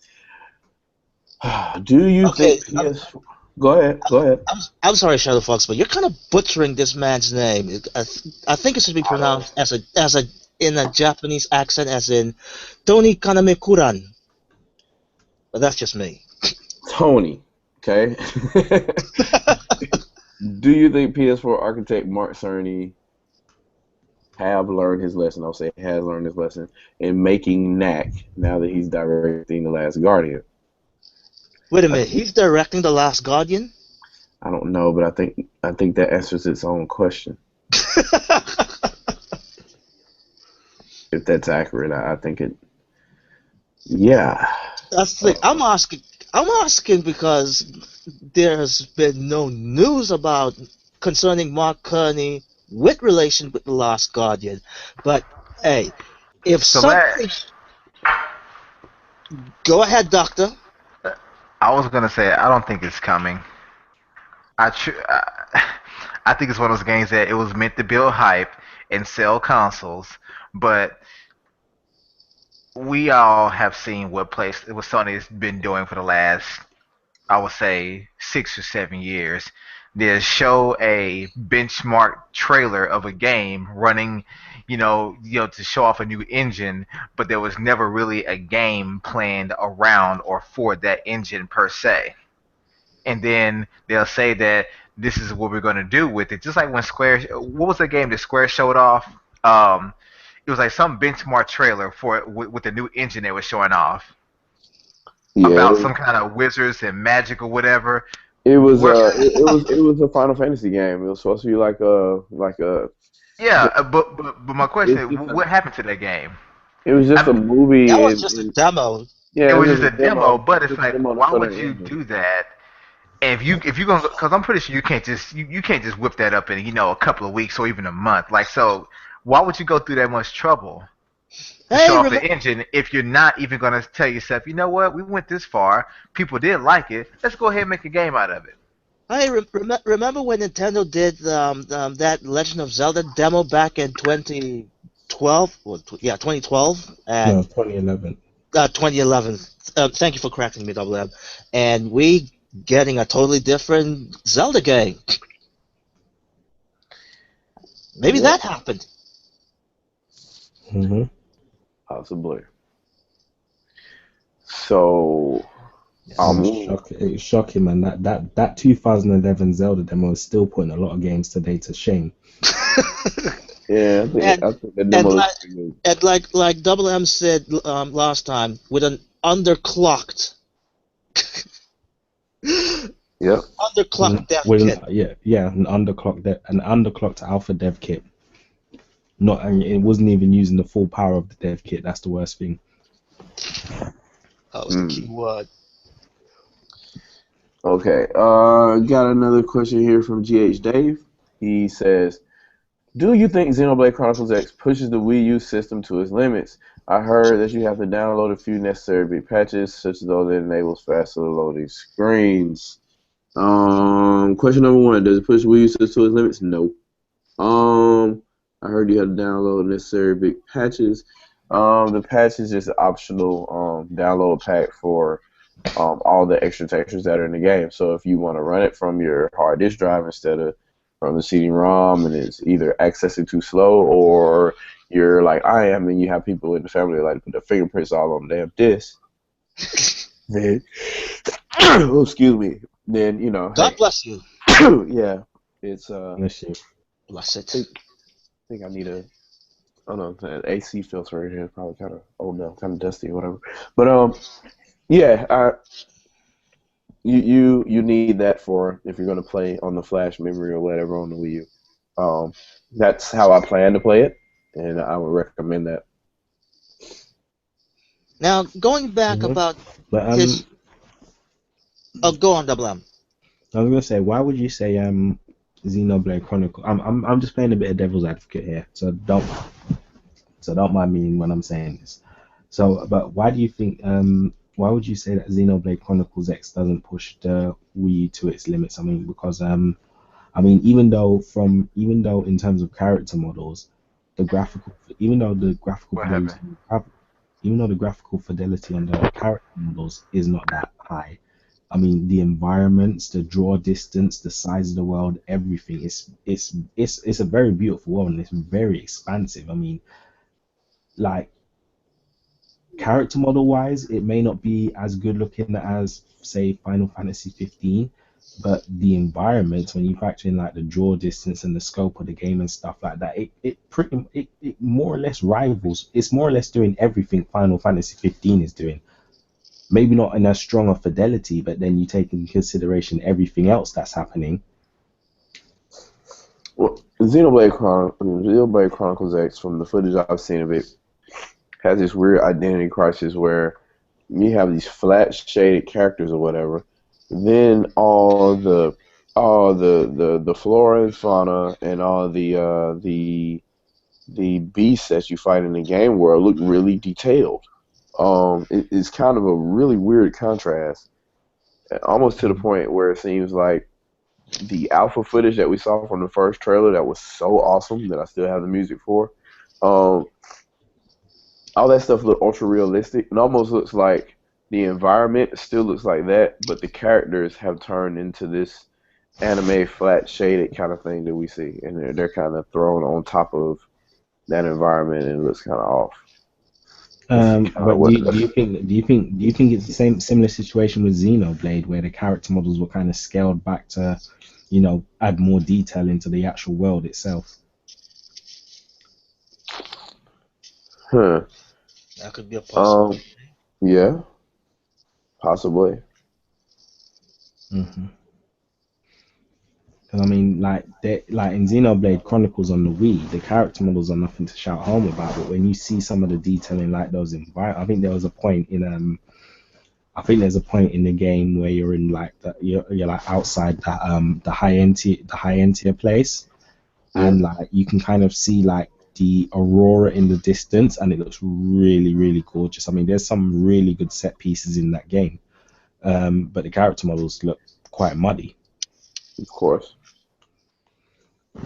Do you Okay, think PS? Go ahead. Go ahead. I'm sorry, Shadow Fox, but you're kind of butchering this man's name. I think it should be pronounced as a in a Japanese accent, as in Tony Kaname Kuran. But that's just me. Tony. Okay. Do you think PS4 architect Mark Cerny have learned his lesson? I'll say has learned his lesson in making Knack now that he's directing The Last Guardian. Wait a minute, he's directing The Last Guardian? I don't know, but I think that answers its own question. If that's accurate, I think it. Yeah. That's the thing. I'm asking because there has been no news concerning Mark Kearney with relation with The Last Guardian. But hey, if So something, go ahead, Doctor. I was gonna say I don't think it's coming. I I think it's one of those games that it was meant to build hype and sell consoles, but we all have seen what Sony's been doing for the last, I would say, 6 or 7 years. They show a benchmark trailer of a game running, to show off a new engine, but there was never really a game planned around or for that engine per se. And then they'll say that this is what we're going to do with it. Just like when Square, what was the game that Square showed off? It was like some benchmark trailer for with the new engine they were showing off Yeah. about some kind of wizards and magic or whatever. It was it was a Final Fantasy game. It was supposed to be like a Yeah, but my question is, what happened to that game? it was just a movie. That was just a demo. Yeah, It was just a demo, but it's like, demo to why show would that you engine. do that? And if you're gonna, because I'm pretty sure you can't just whip that up in a couple of weeks or even a month. Like, so why would you go through that much trouble to Hey, show off the engine if you're not even gonna tell yourself, you know what, we went this far, people did like it, let's go ahead and make a game out of it. Hey, remember when Nintendo did that Legend of Zelda demo back in 2012? Well, 2012 and No, 2011. 2011. Thank you for correcting me, Double M. And we getting a totally different Zelda game. Maybe that happened. Mm-hmm. Possibly. So, It's shocking, man. That 2011 Zelda demo is still putting a lot of games today to shame. yeah, I think the demo is pretty good. And like Double M said last time, with an underclocked, Yep. underclocked dev With kit. an underclocked alpha dev kit. And it wasn't even using the full power of the dev kit. That's the worst thing. That was the key word. Okay. Got another question here from GH Dave. He says, do you think Xenoblade Chronicles X pushes the Wii U system to its limits? I heard that you have to download a few necessary big patches, such as those that enables faster loading screens. Question number one, does it push Wii U system to its limits? No. I heard you had to download necessary big patches. The patch is just an optional download pack for all the extra textures that are in the game. So if you want to run it from your hard disk drive instead of from the CD-ROM, and it's either accessing too slow, or you're like I am, and you have people in the family that like to put their fingerprints all on the damn disk. Then, oh, excuse me. Then God bless you. yeah, it's Bless you. Bless it. I think I need an AC filter in here. It's probably kind of old now, kind of dusty or whatever. But yeah, you need that for if you're gonna play on the flash memory or whatever on the Wii U. That's how I plan to play it, and I would recommend that. Now going back about But his. Oh, go on, Double M. I was gonna say, why would you say Xenoblade Chronicle? I'm just playing a bit of devil's advocate here, so don't mind me when I'm saying this. So, but why do you think why would you say that Xenoblade Chronicles X doesn't push the Wii U to its limits? I mean, because I mean, even though in terms of character models, the graphical even though the graphical What happened? fidelity even though the graphical fidelity on the character models is not that high, I mean, the environments, the draw distance, the size of the world, everything it's a very beautiful world and it's very expansive. I mean, like character model wise, it may not be as good looking as say Final Fantasy 15, but the environment when you factor in like the draw distance and the scope of the game and stuff like that, it more or less rivals. It's more or less doing everything Final Fantasy 15 is doing. Maybe not in as strong a fidelity, but then you take into consideration everything else that's happening. Well, Xenoblade Chronicles X, from the footage I've seen of it, has this weird identity crisis where you have these flat shaded characters or whatever. Then all the flora and fauna and all the beasts that you fight in the game world look really detailed. It's kind of a really weird contrast, almost to the point where it seems like the alpha footage that we saw from the first trailer that was so awesome that I still have the music for. Um, all that stuff look ultra realistic. It almost looks like the environment still looks like that, but the characters have turned into this anime flat shaded kind of thing that we see, and they're kind of thrown on top of that environment, and it looks kind of off. That's kind of But what. do you think it's the same similar situation with Xenoblade where the character models were kind of scaled back to, add more detail into the actual world itself? Huh. That could be a Um. possibility. Yeah. Possibly. hmm Because I mean, like in Xenoblade Chronicles on the Wii, the character models are nothing to shout home about. But when you see some of the detailing, like those I think there was a point in I think there's a point in the game where you're in like you're like outside the high end tier place, Yeah. and like you can kind of see like the aurora in the distance, and it looks really really gorgeous. I mean, there's some really good set pieces in that game, but the character models look quite muddy. Of course.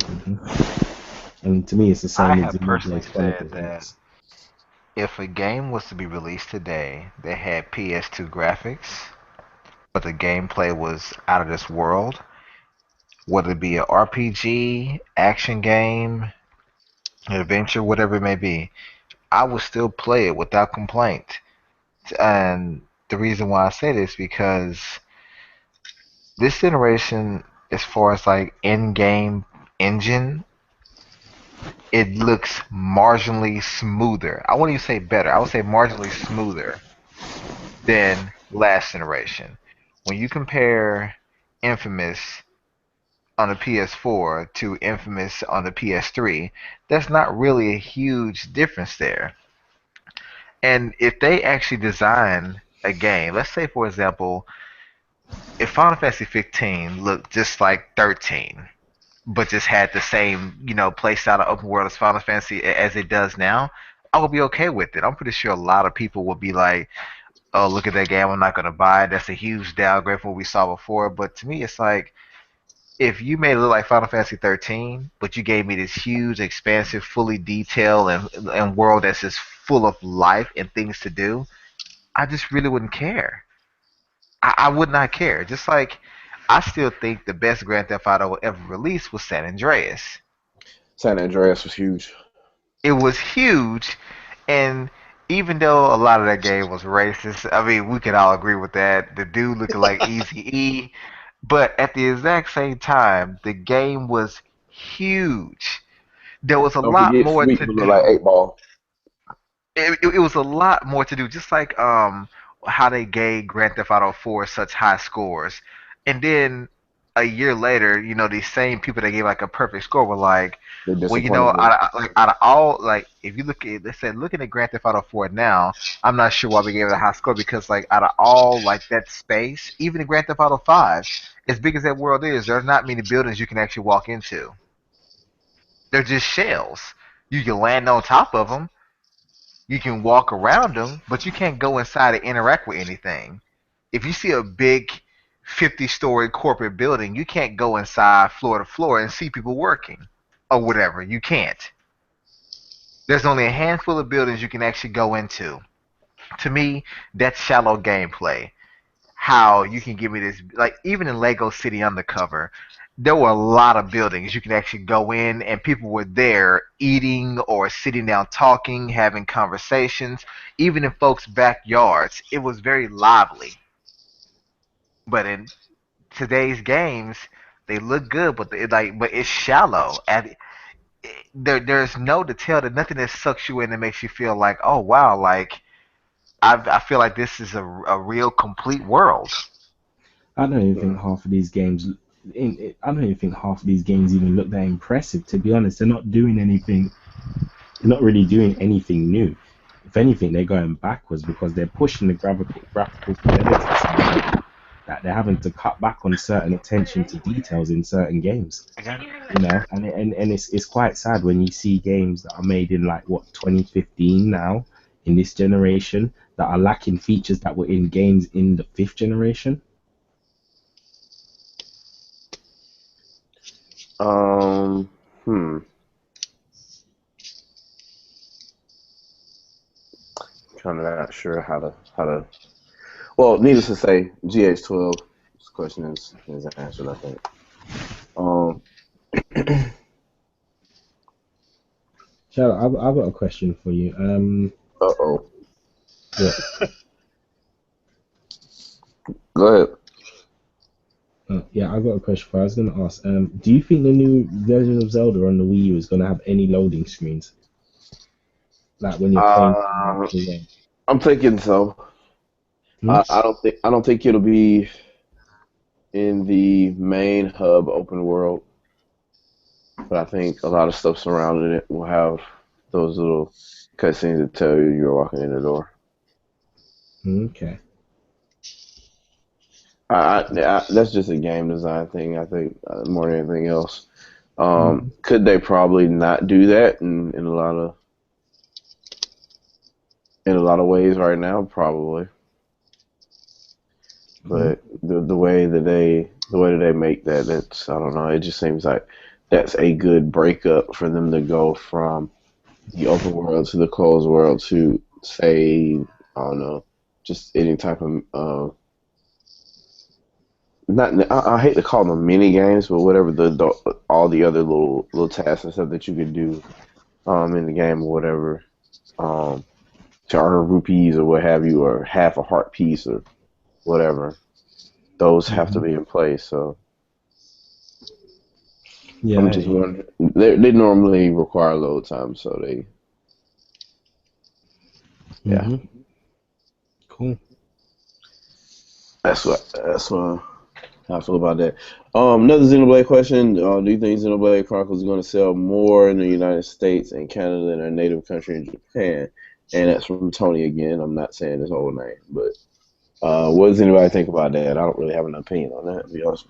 hmm And to me, it's the I same with have personally Xenoblade said Chronicles that X. if a game was to be released today that had PS2 graphics, but the gameplay was out of this world, whether it be an RPG, action game, adventure, whatever it may be, I would still play it without complaint. And the reason why I say this because this generation, as far as like in-game engine, it looks marginally smoother. I wouldn't even say better. I would say marginally smoother than last generation. When you compare Infamous on the PS4 to Infamous on the PS3, that's not really a huge difference there. And if they actually design a game, let's say for example, if Final Fantasy 15 looked just like 13, but just had the same, play style of open world as Final Fantasy as it does now, I would be okay with it. I'm pretty sure a lot of people would be like, "Oh, look at that game! I'm not gonna buy it. That's a huge downgrade from what we saw before." But to me, it's like if you made it look like Final Fantasy 13, but you gave me this huge, expansive, fully detailed and world that's just full of life and things to do, I just really wouldn't care. I would not care. Just like I still think the best Grand Theft Auto ever released was San Andreas. San Andreas was huge. It was huge, and even though a lot of that game was racist, I mean, we could all agree with that. The dude looking like Easy E, but at the exact same time, the game was huge. There was a Don't lot forget, more Sweet to was look like do. eight ball. It was a lot more to do, just like how they gave Grand Theft Auto 4 such high scores, and then a year later, these same people that gave like a perfect score were like, They well, disappointed me. out of all, like if you look at, they said looking at Grand Theft Auto 4 now, I'm not sure why we gave it a high score because like out of all like that space, even in Grand Theft Auto 5, as big as that world is, there are not many buildings you can actually walk into. They're just shells. You can land on top of them, You can walk around them, but you can't go inside and interact with anything. If you see a big 50-story corporate building, you can't go inside floor to floor and see people working or whatever. You can't. There's only a handful of buildings you can actually go into. To me, that's shallow gameplay. How you can give me this, like even in Lego City Undercover, there were a lot of buildings you could actually go in and people were there eating or sitting down talking, having conversations, even in folks' backyards. It was very lively. But in today's games, they look good, but but it's shallow. And there's no detail. There's nothing that sucks you in and makes you feel like, oh wow, like I feel like this is a real complete world. I don't even think half of these games. I don't even think half of these games even look that impressive. To be honest, they're not doing anything. They're not really doing anything new. If anything, they're going backwards because they're pushing the graphical fidelity so high that they're having to cut back on certain attention to details in certain games. You know, and it's quite sad when you see games that are made in like what 2015 now in this generation that are lacking features that were in games in the fifth generation. Hmm. Kind of not sure how to. Well, needless to say, GH12. This question is answered, I think. Um. Shadow, I've got a question for you. Uh-oh. Yeah. Go ahead. Yeah, I've got a question for you. I was going to ask, do you think the new version of Zelda on the Wii U is going to have any loading screens? Like when you're playing the game? I'm thinking so. I don't think it'll be in the main hub open world, but I think a lot of stuff surrounding it will have those little cutscenes that tell you you're walking in the door. Okay. That's just a game design thing. I think more than anything else. Could they probably not do that in a lot of ways right now? Probably, but the way that they make that's I don't know. It just seems like that's a good breakup for them to go from the open world to the closed world to say I don't know, just any type of not I hate to call them mini games, but whatever all the other little tasks and stuff that you could do in the game or whatever to earn rupees or what have you or half a heart piece or whatever. Those have to be in place. So Yeah. I'm just wondering. They normally require load time, so they yeah. Cool. That's what how I feel about that. Another Xenoblade question. Do you think Xenoblade Chronicles is going to sell more in the United States and Canada than our native country in Japan? And that's from Tony again. I'm not saying his whole name, but what does anybody think about that? I don't really have an opinion on that, to be honest.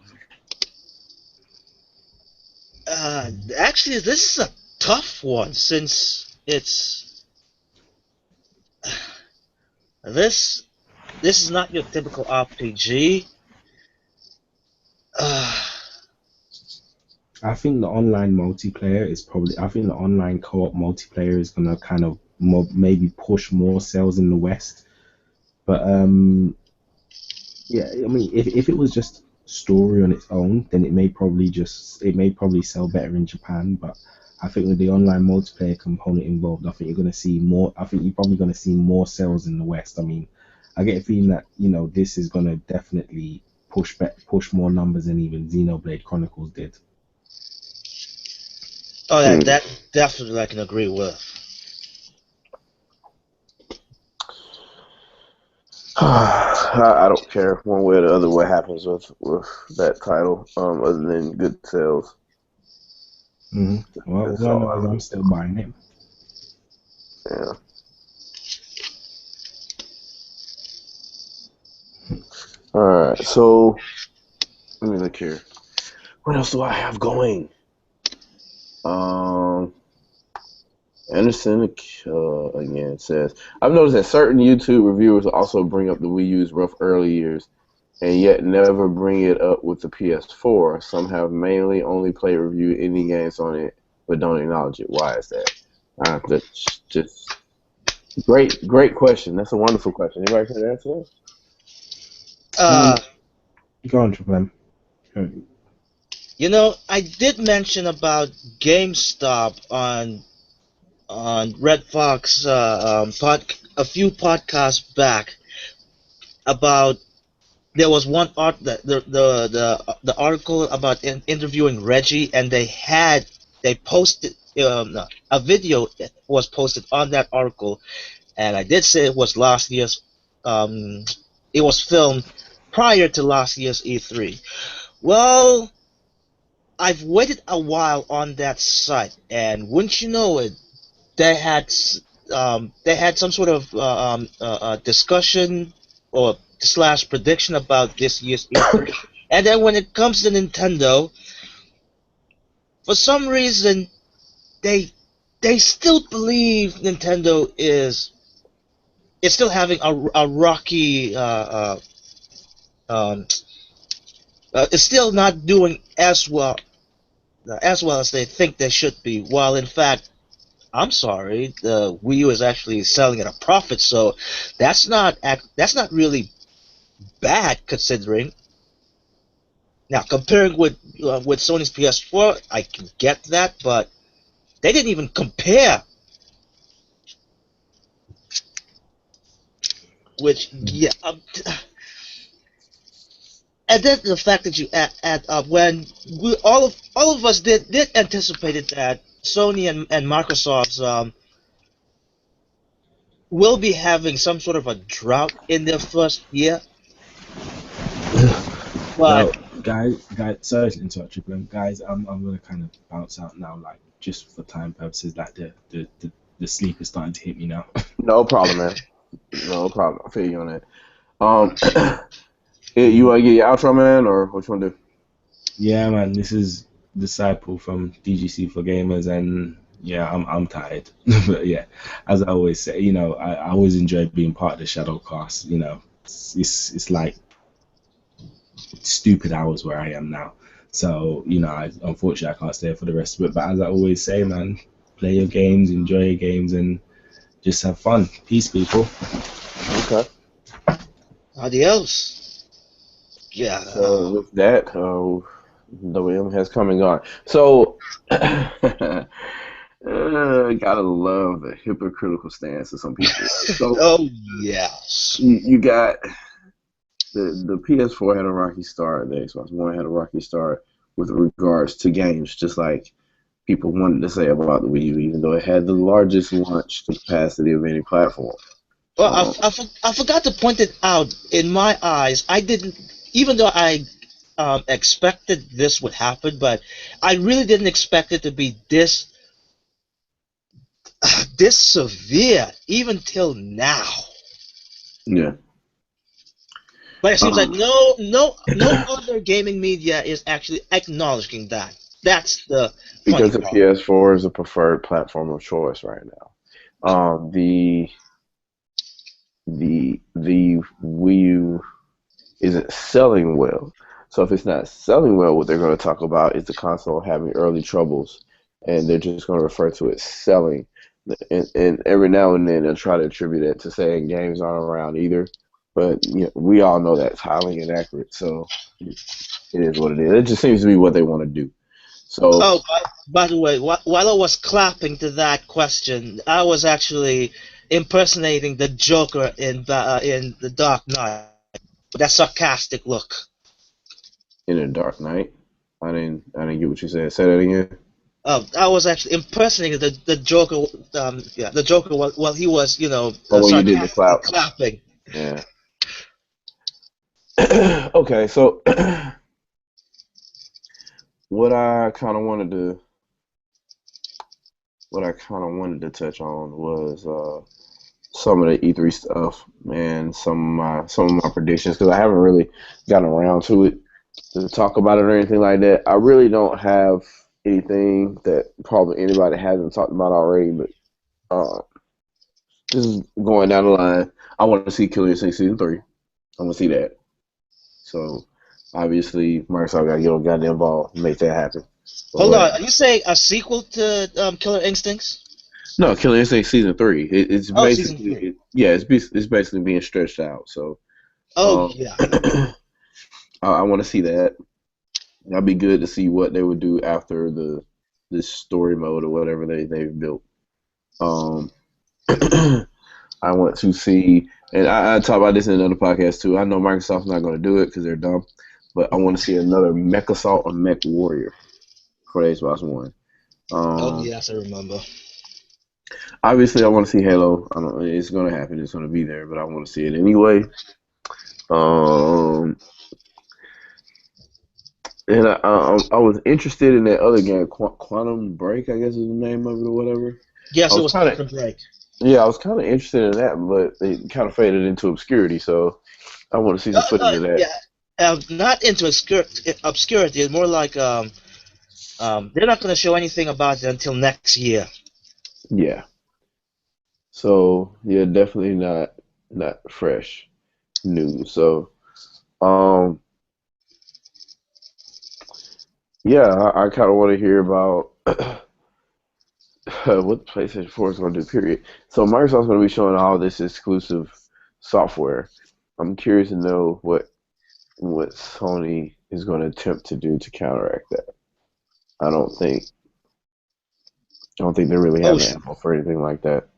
Actually, this is a tough one since it's this is not your typical RPG. I think the online multiplayer is probably. I think the online co-op multiplayer is gonna kind of maybe push more sales in the West. But yeah, I mean, if it was just story on its own, then it may probably sell better in Japan. But I think with the online multiplayer component involved, I think you're gonna see more. I think you're probably gonna see more sales in the West. I mean, I get a feeling that this is gonna definitely push more numbers than even Xenoblade Chronicles did. Oh yeah, that definitely I can agree with. I don't care one way or the other what happens with that title, other than good sales. Well, I'm still buying it. Yeah. All right, so let me look here. What else do I have going? Anderson again says, I've noticed that certain YouTube reviewers also bring up the Wii U's rough early years and yet never bring it up with the PS4. Some have mainly only played review indie games on it but don't acknowledge it. Why is that? That's just great question. That's a wonderful question. Anybody can answer that? Uh, Go on, Triple M. I did mention about GameStop on Red Fox a few podcasts back about there was one the article about interviewing Reggie, and they posted a video was posted on that article, and I did say it was last year's it was filmed prior to last year's E3. Well, I've waited a while on that site, and wouldn't you know it, they had they had some sort of discussion or slash prediction about this year's E3. And then when it comes to Nintendo, for some reason they still believe Nintendo is still having a rocky um, it's still not doing as well as they think they should be. While in fact, I'm sorry, the Wii U is actually selling at a profit, so that's not really bad considering. Now comparing with Sony's PS4, I can get that, but they didn't even compare. Which yeah, and then the fact that you add up when all of us did anticipated that Sony and Microsoft's will be having some sort of a drought in their first year. Now, But guys, sorry to interrupt you, but guys, I'm gonna kind of bounce out now, like just for time purposes. Like the sleep is starting to hit me now. No problem, man. No problem. I feel you on that. You want to get your outro, man, or what you want to do? Yeah, man, this is Disciple from DGC for Gamers, and yeah, I'm tired. But yeah, as I always say, I always enjoy being part of the ShadowCast. It's like stupid hours where I am now. So, unfortunately, I can't stay for the rest of it. But as I always say, man, play your games, enjoy your games, and just have fun. Peace, people. Okay. adios. Yeah. So with that, the WM has come and gone. So, gotta love the hypocritical stance of some people. So, Oh yes. you got the PS4 had a rocky start, the Xbox One had a rocky start with regards to games, just like people wanted to say about the Wii U, even though it had the largest launch capacity of any platform. Well, I forgot to point it out. In my eyes, I didn't, even though I expected this would happen, but I really didn't expect it to be this severe, even till now. Yeah. But it seems like no other gaming media is actually acknowledging that. That's the funny Because the part. PS4 is a preferred platform of choice right now. The Wii U isn't selling well. So if it's not selling well, what they're going to talk about is the console having early troubles, and they're just going to refer to it selling. And every now and then they'll try to attribute it to saying games aren't around either. But we all know that's highly inaccurate. So it is what it is. It just seems to be what they want to do. So Oh, by the way, while I was clapping to that question, I was actually impersonating the Joker in the Dark Knight. That sarcastic look. in a Dark Knight, I didn't get what you said. Say that again. I was actually impersonating the Joker. The Joker while he was, Oh, when you did the sarcastically clap. clapping. Yeah. Okay, so what I kind of wanted to touch on was some of the E3 stuff and some of my predictions, because I haven't really gotten around to it to talk about it or anything like that. I really don't have anything that probably anybody hasn't talked about already, but Uh, this is going down the line. I want to see Killer Instinct season 3. I want to see that. So obviously, Microsoft got to get on goddamn ball and make that happen. Hold on, But are you saying a sequel to Killer Instincts? no, Killer Instinct season 3. It's Oh, season basically, 3. yeah, it's basically being stretched out. So Oh um, yeah. I want to see that. That'd be good to see what they would do after this story mode or whatever they've built. Um, I want to see, and I talk about this in another podcast too. I know Microsoft's not going to do it because they're dumb, but I want to see another Mech Assault or Mech Warrior for the Xbox One. Oh Um, yes, I remember. Obviously, I want to see Halo. I don't. It's going to happen. It's going to be there, but I want to see it anyway. Um, and I was interested in that other game, Quantum Break, I guess is the name of it or whatever. I Yes, it was was kind of Quantum Break. Yeah, I was kind of interested in that, but it kind of faded into obscurity. So I want to see some footage of that. Yeah, not into obscurity. It's more like they're not going to show anything about it until next year. Yeah. So yeah, definitely not fresh news. So um, yeah, I kind of want to hear about what PlayStation 4 is going to do. Period. So Microsoft's going to be showing all this exclusive software. I'm curious to know what Sony is going to attempt to do to counteract that. I don't think I don't think they really Oh, have an ammo for anything like that.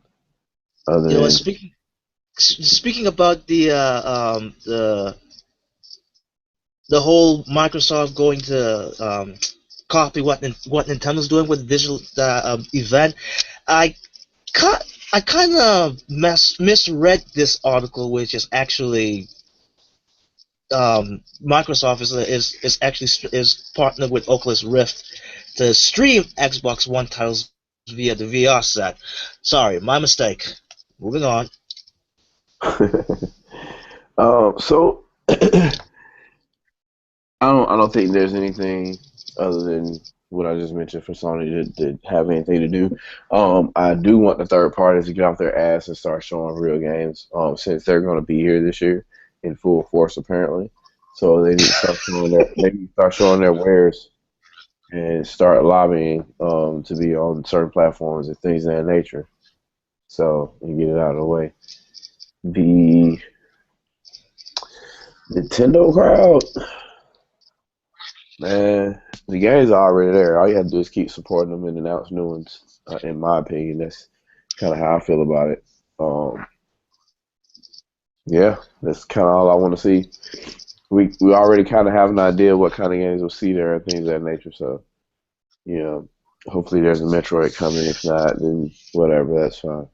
Other you know, than speaking about the whole Microsoft going to copy what Nintendo's doing with the digital event, I ca- I kind of misread this article, which is actually Microsoft is actually is partnered with Oculus Rift to stream Xbox One titles via the VR set. Sorry, my mistake. Moving on. so I don't think there's anything other than what I just mentioned for Sony to have anything to do. I do want the third parties to get off their ass and start showing real games. Since they're going to be here this year in full force apparently, so they need to start showing their wares and start lobbying to be on certain platforms and things of that nature. So and get it out of the way. The Nintendo crowd, man, the game's already there. All you have to do is keep supporting them and announce new ones. In my opinion, that's kind of how I feel about it. Um, yeah, that's kind of all I want to see. We already kind of have an idea what kind of games we'll see there and things of that nature. So, you know, hopefully there's a Metroid coming. If not, then whatever, that's fine.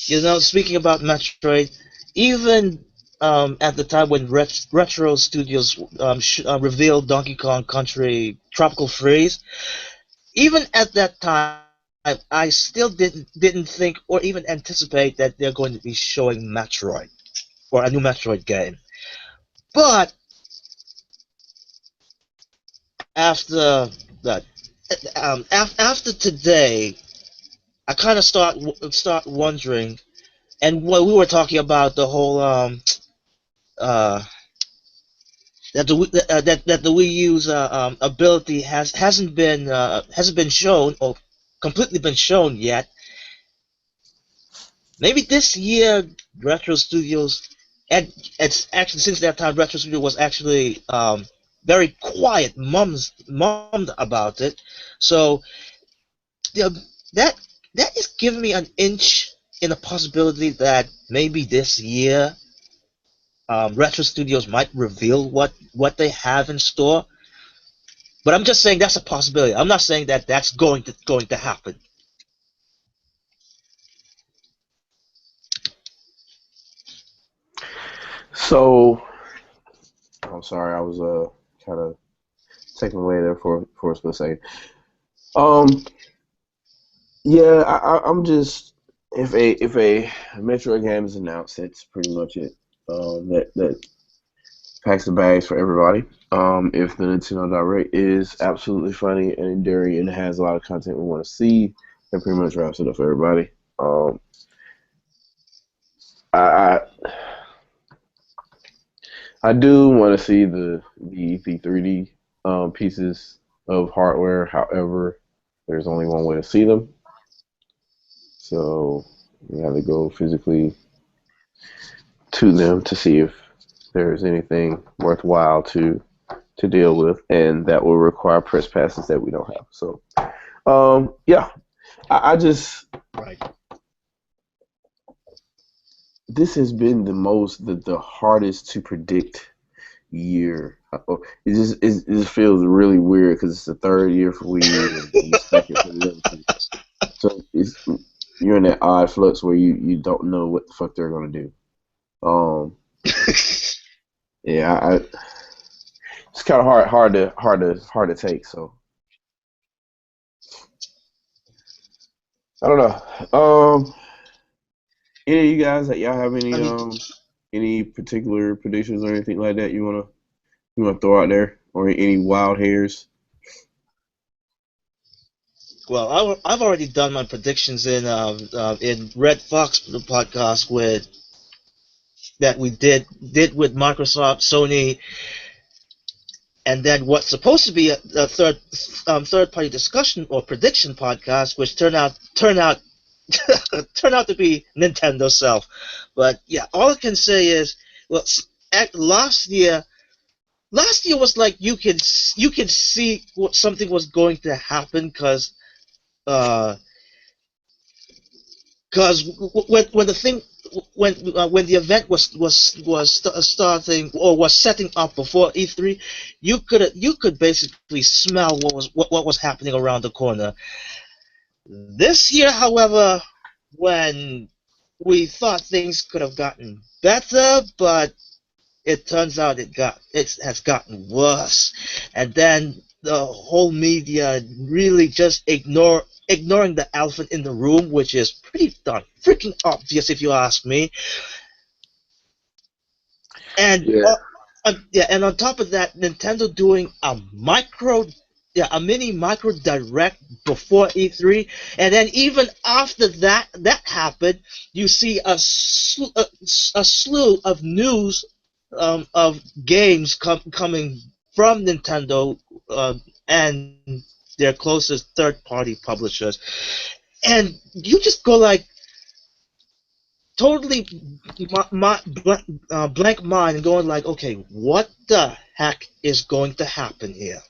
You know, speaking about Metroid, even at the time when Retro Studios revealed Donkey Kong Country Tropical Freeze, even at that time, I still didn't think or even anticipate that they're going to be showing Metroid or a new Metroid game. But after that, after today, I kind of start wondering. And when we were talking about the whole uh, that the Wii U's ability hasn't been shown or completely been shown yet. Maybe this year, Retro Studios, and it's actually since that time, Retro Studio was actually very quiet, mummed about it. So you know, that that is giving me an inch in the possibility that maybe this year, Retro Studios might reveal what they have in store. But I'm just saying that's a possibility. I'm not saying that that's going to happen. So, I'm sorry, I was kind of taken away there for a split second. Um, yeah, I'm just if a Metroid game is announced, that's pretty much it. That packs of bags for everybody. If the Nintendo Direct is absolutely funny and enduring and has a lot of content we want to see, that pretty much wraps it up for everybody. I I do want to see the 3D pieces of hardware. However, there's only one way to see them, so you have to go physically to them to see if there's anything worthwhile to deal with, and that will require press passes that we don't have. So, yeah, I just Right. this has been the hardest to predict year. It just feels really weird because it's the third year for Wii U and the second for the other two. So you're in that odd flux where you don't know what the fuck they're gonna do. Um, yeah, it's kind of hard to take. So I don't know. Any of you guys that y'all have I mean, any particular predictions or anything like that you wanna throw out there, or any wild hairs? well, I've already done my predictions in Red Fox the podcast with that we did with Microsoft, Sony, and then what's supposed to be a third party discussion or prediction podcast, which turned out turned out to be Nintendo self. But yeah, all I can say is, well, last year was like you can see what something was going to happen uh, because when the thing when the event was starting or was setting up before E3, you could basically smell what was happening around the corner. This year, however, when we thought things could have gotten better, but it turns out it has gotten worse, and then the whole media really just ignoring the elephant in the room, which is pretty darn freaking obvious if you ask me. And Yeah, yeah, and on top of that, Nintendo doing a mini micro direct before E3, and then even after that happened, you see a slew of news of games coming from Nintendo and their closest third-party publishers, and you just go like totally blank mind and going like, okay, what the heck is going to happen here?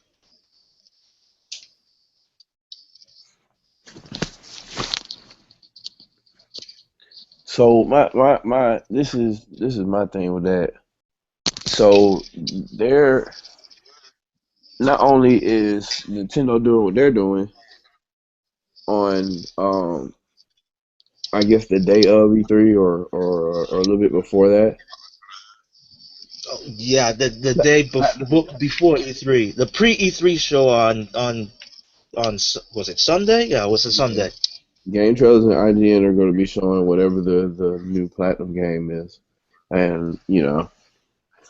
so my this is my thing with that. So they're not only is Nintendo doing what they're doing on I guess the day of E3 or a little bit before that. Oh, yeah, the day before E3, the pre E3 show was it Sunday? Yeah, was it Yeah. Sunday? Game trailers and IGN are going to be showing whatever the new platinum game is, and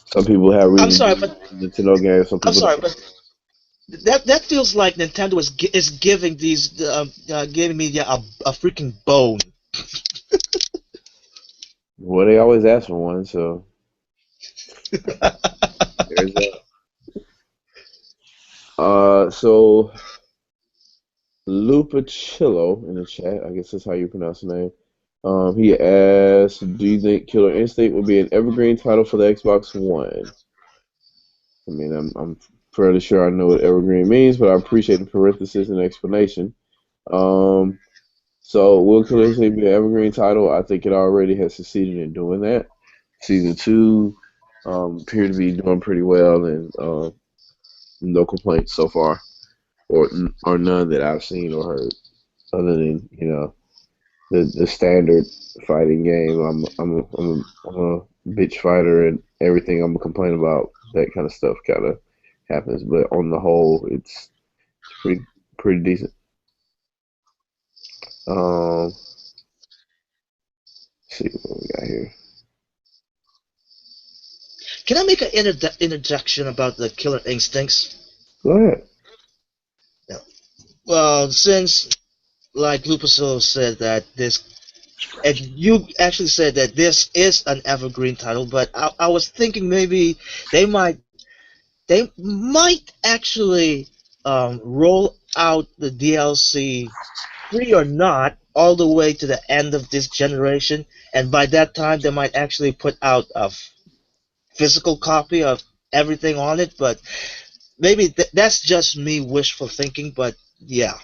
some people have I'm reason to sorry, believe but it's a Nintendo game. Some I'm people sorry, don't. but that feels like Nintendo is giving these gaming media a freaking bone. Well, they always ask for one, so there's that. So Lupacillo in the chat, I guess that's how you pronounce the name. He asked, "Do you think Killer Instinct will be an evergreen title for the Xbox One?" I mean, I'm fairly sure I know what evergreen means, but I appreciate the parenthesis and explanation. Um, so will Killer Instinct be an evergreen title? I think it already has succeeded in doing that. Season two appear to be doing pretty well, and no complaints so far, or none that I've seen or heard, other than the standard fighting game. I'm a bitch fighter, and everything I'm gonna complain about, that kind of stuff kind of happens. But on the whole, it's pretty decent. Let's see what we got here. can I make an interjection about the killer instincts? Go ahead. Yeah. Well, since like Lupiso said that this, and you actually said that this is an evergreen title, but I was thinking maybe they might they might actually roll out the DLC free or not all the way to the end of this generation, and by that time they might actually put out a physical copy of everything on it. But maybe that's just me wishful thinking. But yeah.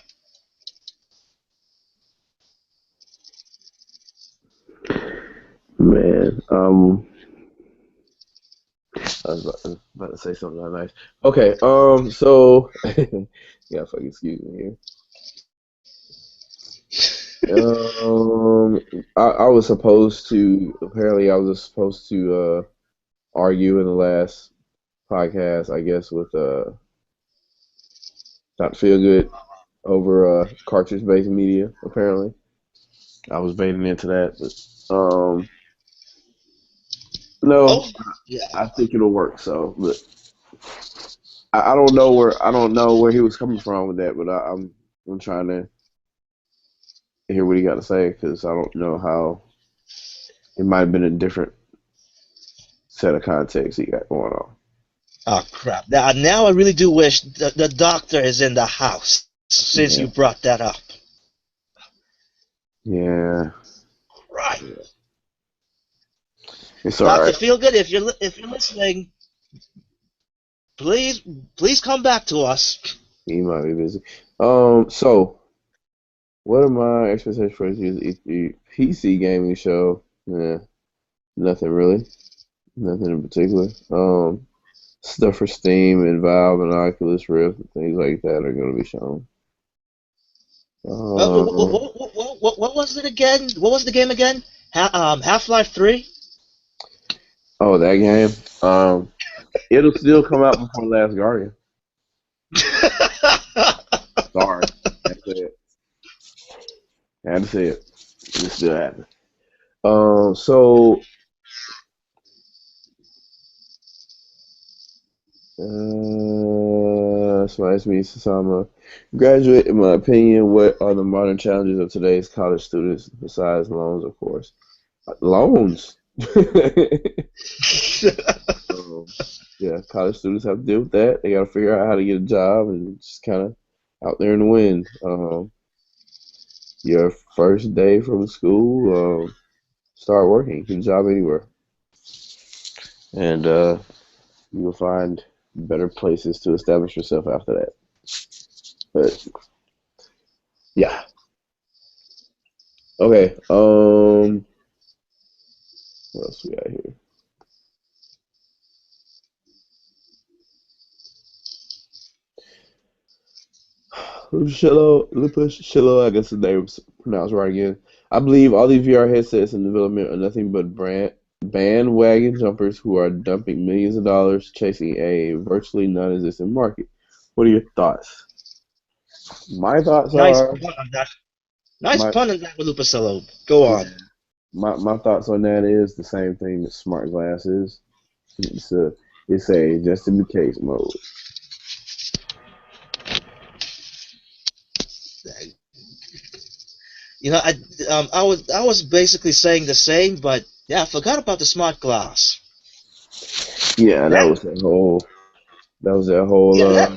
Man, I was about to say something not nice. Okay, so yeah, fucking excuse me here. I was supposed to apparently I was supposed to argue in the last podcast, I guess, with Dr. Feelgood over cartridge based media. Apparently, I was baiting into that, but Oh no, yeah. I think it'll work. So, but I don't know where he was coming from with that, but I'm trying to hear what he got to say because I don't know how it might have been a different set of context he got going on. Oh crap! Now I really do wish the doctor is in the house since Yeah, you brought that up. yeah, Right, it's all Doctor right. Feelgood, if you're listening, please please come back to us. He might be busy. So what are my expectations for this year's E3 PC gaming show? Yeah, nothing really, nothing in particular. Stuff for Steam and Valve and Oculus Rift and things like that are going to be shown. Um, What was it again? What was the game again? Half-Life 3? oh, that game. It'll still come out before Last Guardian. Sorry, that's it. Had to say it. It still happens. So somebody asked me, since I'm a graduate, in my opinion, what are the modern challenges of today's college students besides loans, of course? Loans. Um, yeah, college students have to deal with that. They got to figure out how to get a job and just kind of out there in the wind. Your first day from school, start working, get a job anywhere, and you will find better places to establish yourself after that. But yeah, okay. What else we got here? Shillo, I guess the name's pronounced right again. I believe all these VR headsets in development are nothing but bandwagon jumpers who are dumping millions of dollars chasing a virtually non-existent market. What are your thoughts? My thoughts Nice are pun on that. Nice my pun on that, Lupacello. Go yeah, on. my thoughts on that is the same thing that smart glass is. It's a just in the case mode. You know, I was basically saying the same, but yeah, I forgot about the smart glass. Yeah, that That was that whole yeah,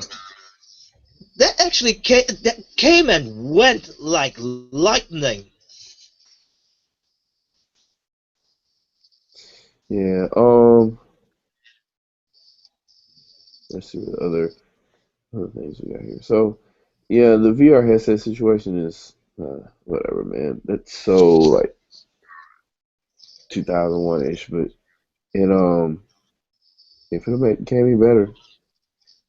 that actually came and went like lightning. yeah. Let's see what other things we got here. So yeah, the VR headset situation is whatever, man. That's so like 2001 ish, but it if it can be better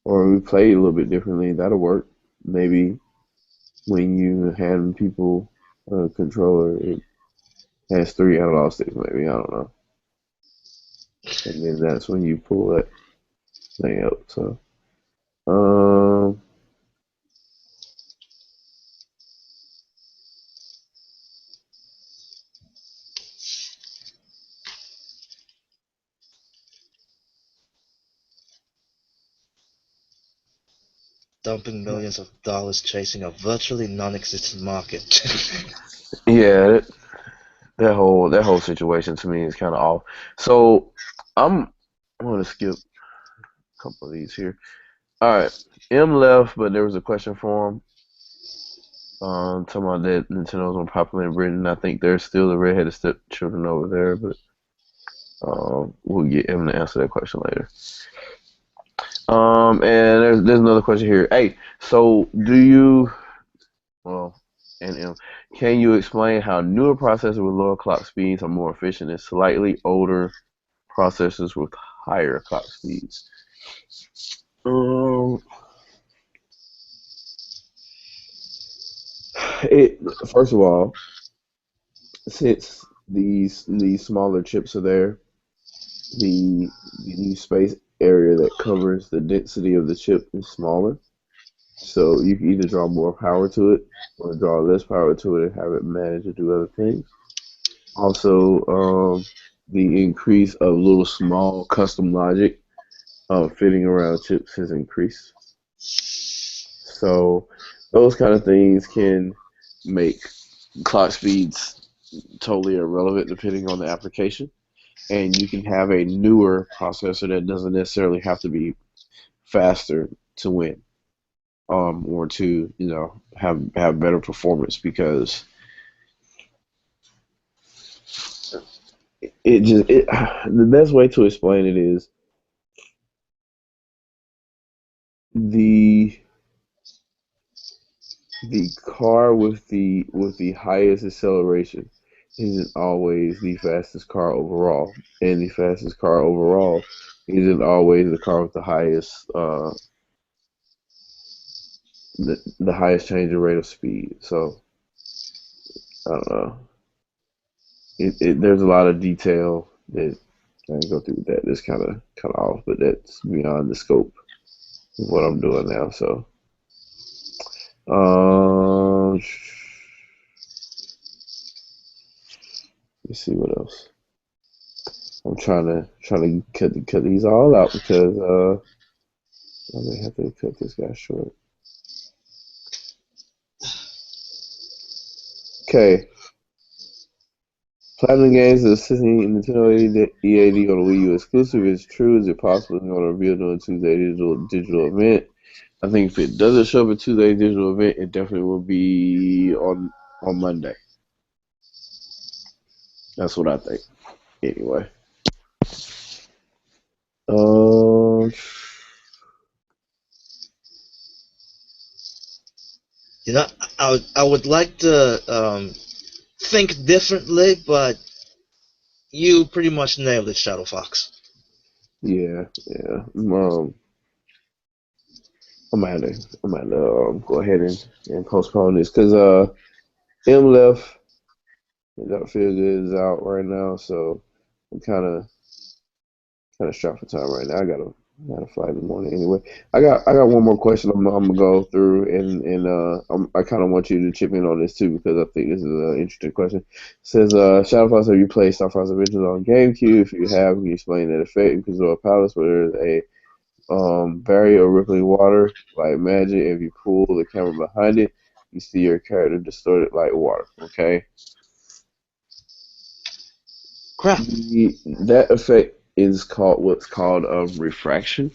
or we play it a little bit differently, that'll work. Maybe when you hand people a controller, it has three analog sticks. Maybe I don't know, and then that's when you pull that thing out. So um, dumping millions of dollars chasing a virtually non-existent market. Yeah, that whole situation to me is kind of off. So I'm I'm gonna skip a couple of these here. All right, M left, but there was a question for him. Talking about that Nintendo's more popular in Britain. I think there's still the redheaded stepchildren over there, but we'll get him to answer that question later. And there's another question here. Hey, so do you well and can you explain how newer processors with lower clock speeds are more efficient than slightly older processors with higher clock speeds? Um, it first of all, since these smaller chips are there, the space area that covers the density of the chip is smaller. So you can either draw more power to it or draw less power to it and have it manage to do other things. Also, the increase of little small custom logic fitting around chips has increased. So those kind of things can make clock speeds totally irrelevant depending on the application. And you can have a newer processor that doesn't necessarily have to be faster to win, or to have better performance because the best way to explain it is the the car with the highest acceleration isn't always the fastest car overall, and the fastest car overall isn't always the car with the highest the highest change in rate of speed. So I don't know. There's a lot of detail that I can go through with that. That's kind of off, but that's beyond the scope of what I'm doing now. So let's see what else. I'm trying to cut these all out because I may have to cut this guy short. Okay. Platinum Games is assisting Nintendo EAD on the Wii U exclusive. Is true? Is it possible it's going to reveal during Tuesday digital event? I think if it doesn't show up at Tuesday digital event, it definitely will be on Monday. That's what I think. Anyway. You know, I would like to think differently, but you pretty much nailed it, Shadow Fox. Yeah. I'm gonna go ahead and postpone this because M left. It don't feel good is out right now, so I'm kind of strapped for time right now. I got a flight in the morning anyway. I got one more question I'm gonna go through, and I kind of want you to chip in on this too because I think this is an interesting question. It says Shadow Fox, have you played Star Fox Adventures on GameCube? If you have, can you explain that effect in Kazoo Palace where there's a barrier of rippling water like magic? If you pull the camera behind it, you see your character distorted like water. Okay. Crap. That effect is what's called refraction,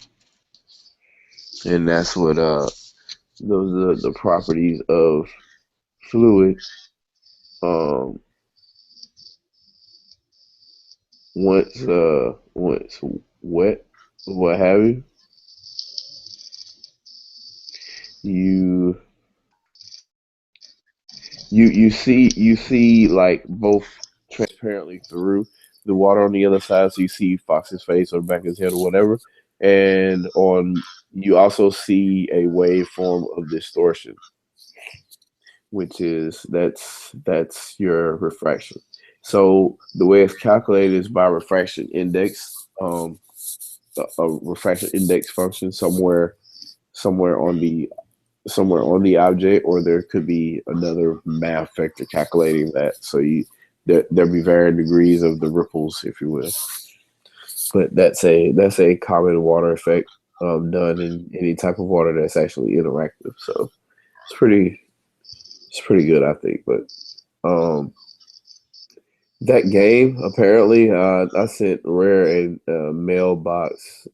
and that's what those are the properties of fluid. Um, once wet, what have you, you you see like both transparently through the water on the other side, so you see Fox's face or back of his head or whatever, and on you also see a waveform of distortion, which is that's your refraction. So the way it's calculated is by refraction index, a refraction index function somewhere on the somewhere on the object, or there could be another math vector calculating that. So there'll be varying degrees of the ripples, if you will. But that's a common water effect. done in any type of water that's actually interactive. So it's pretty good, I think. But um, that game apparently, I sent Rare a mailbox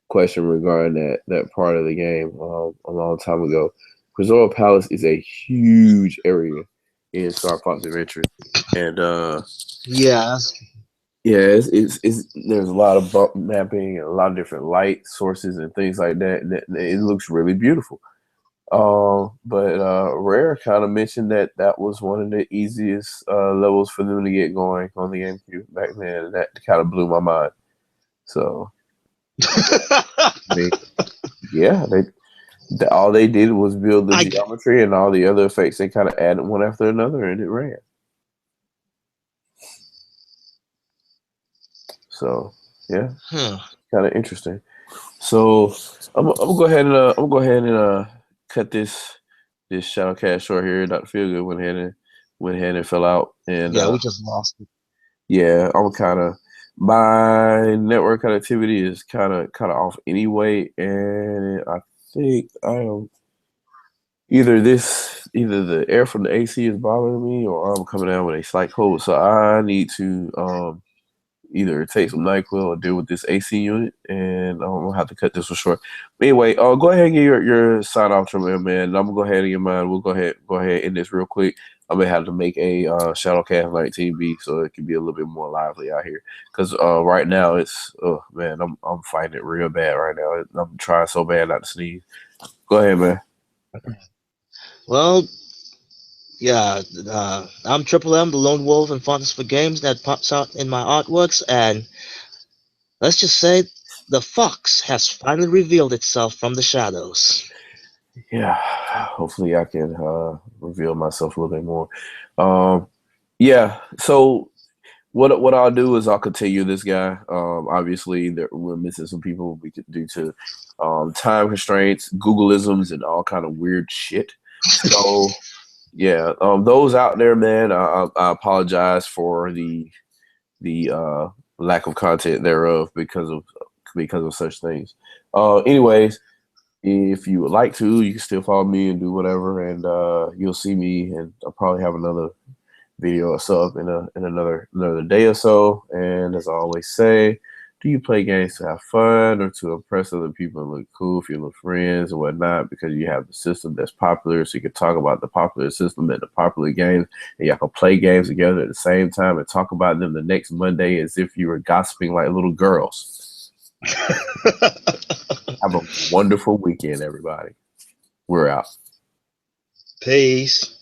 question regarding that part of the game a long time ago. Crisora Palace is a huge area in Star Fox Adventure, and Yeah, yeah, it's there's a lot of bump mapping and a lot of different light sources and things like that. And it looks really beautiful. But Rare kind of mentioned that that was one of the easiest levels for them to get going on the GameCube back then. And that kind of blew my mind. So, I mean, yeah, all they did was build the I geometry and all the other effects. They kind of added one after another, and it ran. So, yeah, huh. kind of interesting. So I'm gonna go ahead and cut this ShadowCast short here. Dr. Feelgood went ahead and fell out, and Yeah, we just lost it. yeah, I'm kind of my network connectivity is kind of off anyway, and I think I am either the air from the AC is bothering me, or I'm coming down with a slight cold, so I need to either take some NyQuil or deal with this AC unit, and I'm gonna have to cut this one short. But anyway, go ahead and get your sign off, Tremaine, man. And I'm gonna go ahead and get mine. We'll go ahead and end this real quick. I'm gonna have to make a ShadowCast 19B so it can be a little bit more lively out here. Cause right now it's oh man, I'm fighting it real bad right now. I'm trying so bad not to sneeze. Go ahead, man. Well, yeah, I'm Triple M, the lone wolf and fondness for games that pops out in my artworks, and let's just say the fox has finally revealed itself from the shadows. Yeah, hopefully I can reveal myself a little bit more. Um, yeah, so what I'll do is I'll continue this guy. Obviously, we're missing some people due to time constraints, Googleisms, and all kind of weird shit. So yeah, those out there, man, I apologize for the lack of content thereof because of such things. Anyways, if you would like to, you can still follow me and do whatever, and you'll see me, and I'll probably have another video or so up in another day or so. And as I always say, do you play games to have fun or to impress other people and look cool for your little friends or whatnot? Because you have the system that's popular, so you can talk about the popular system and the popular games, and y'all can play games together at the same time and talk about them the next Monday as if you were gossiping like little girls. Have a wonderful weekend, everybody. We're out. Peace.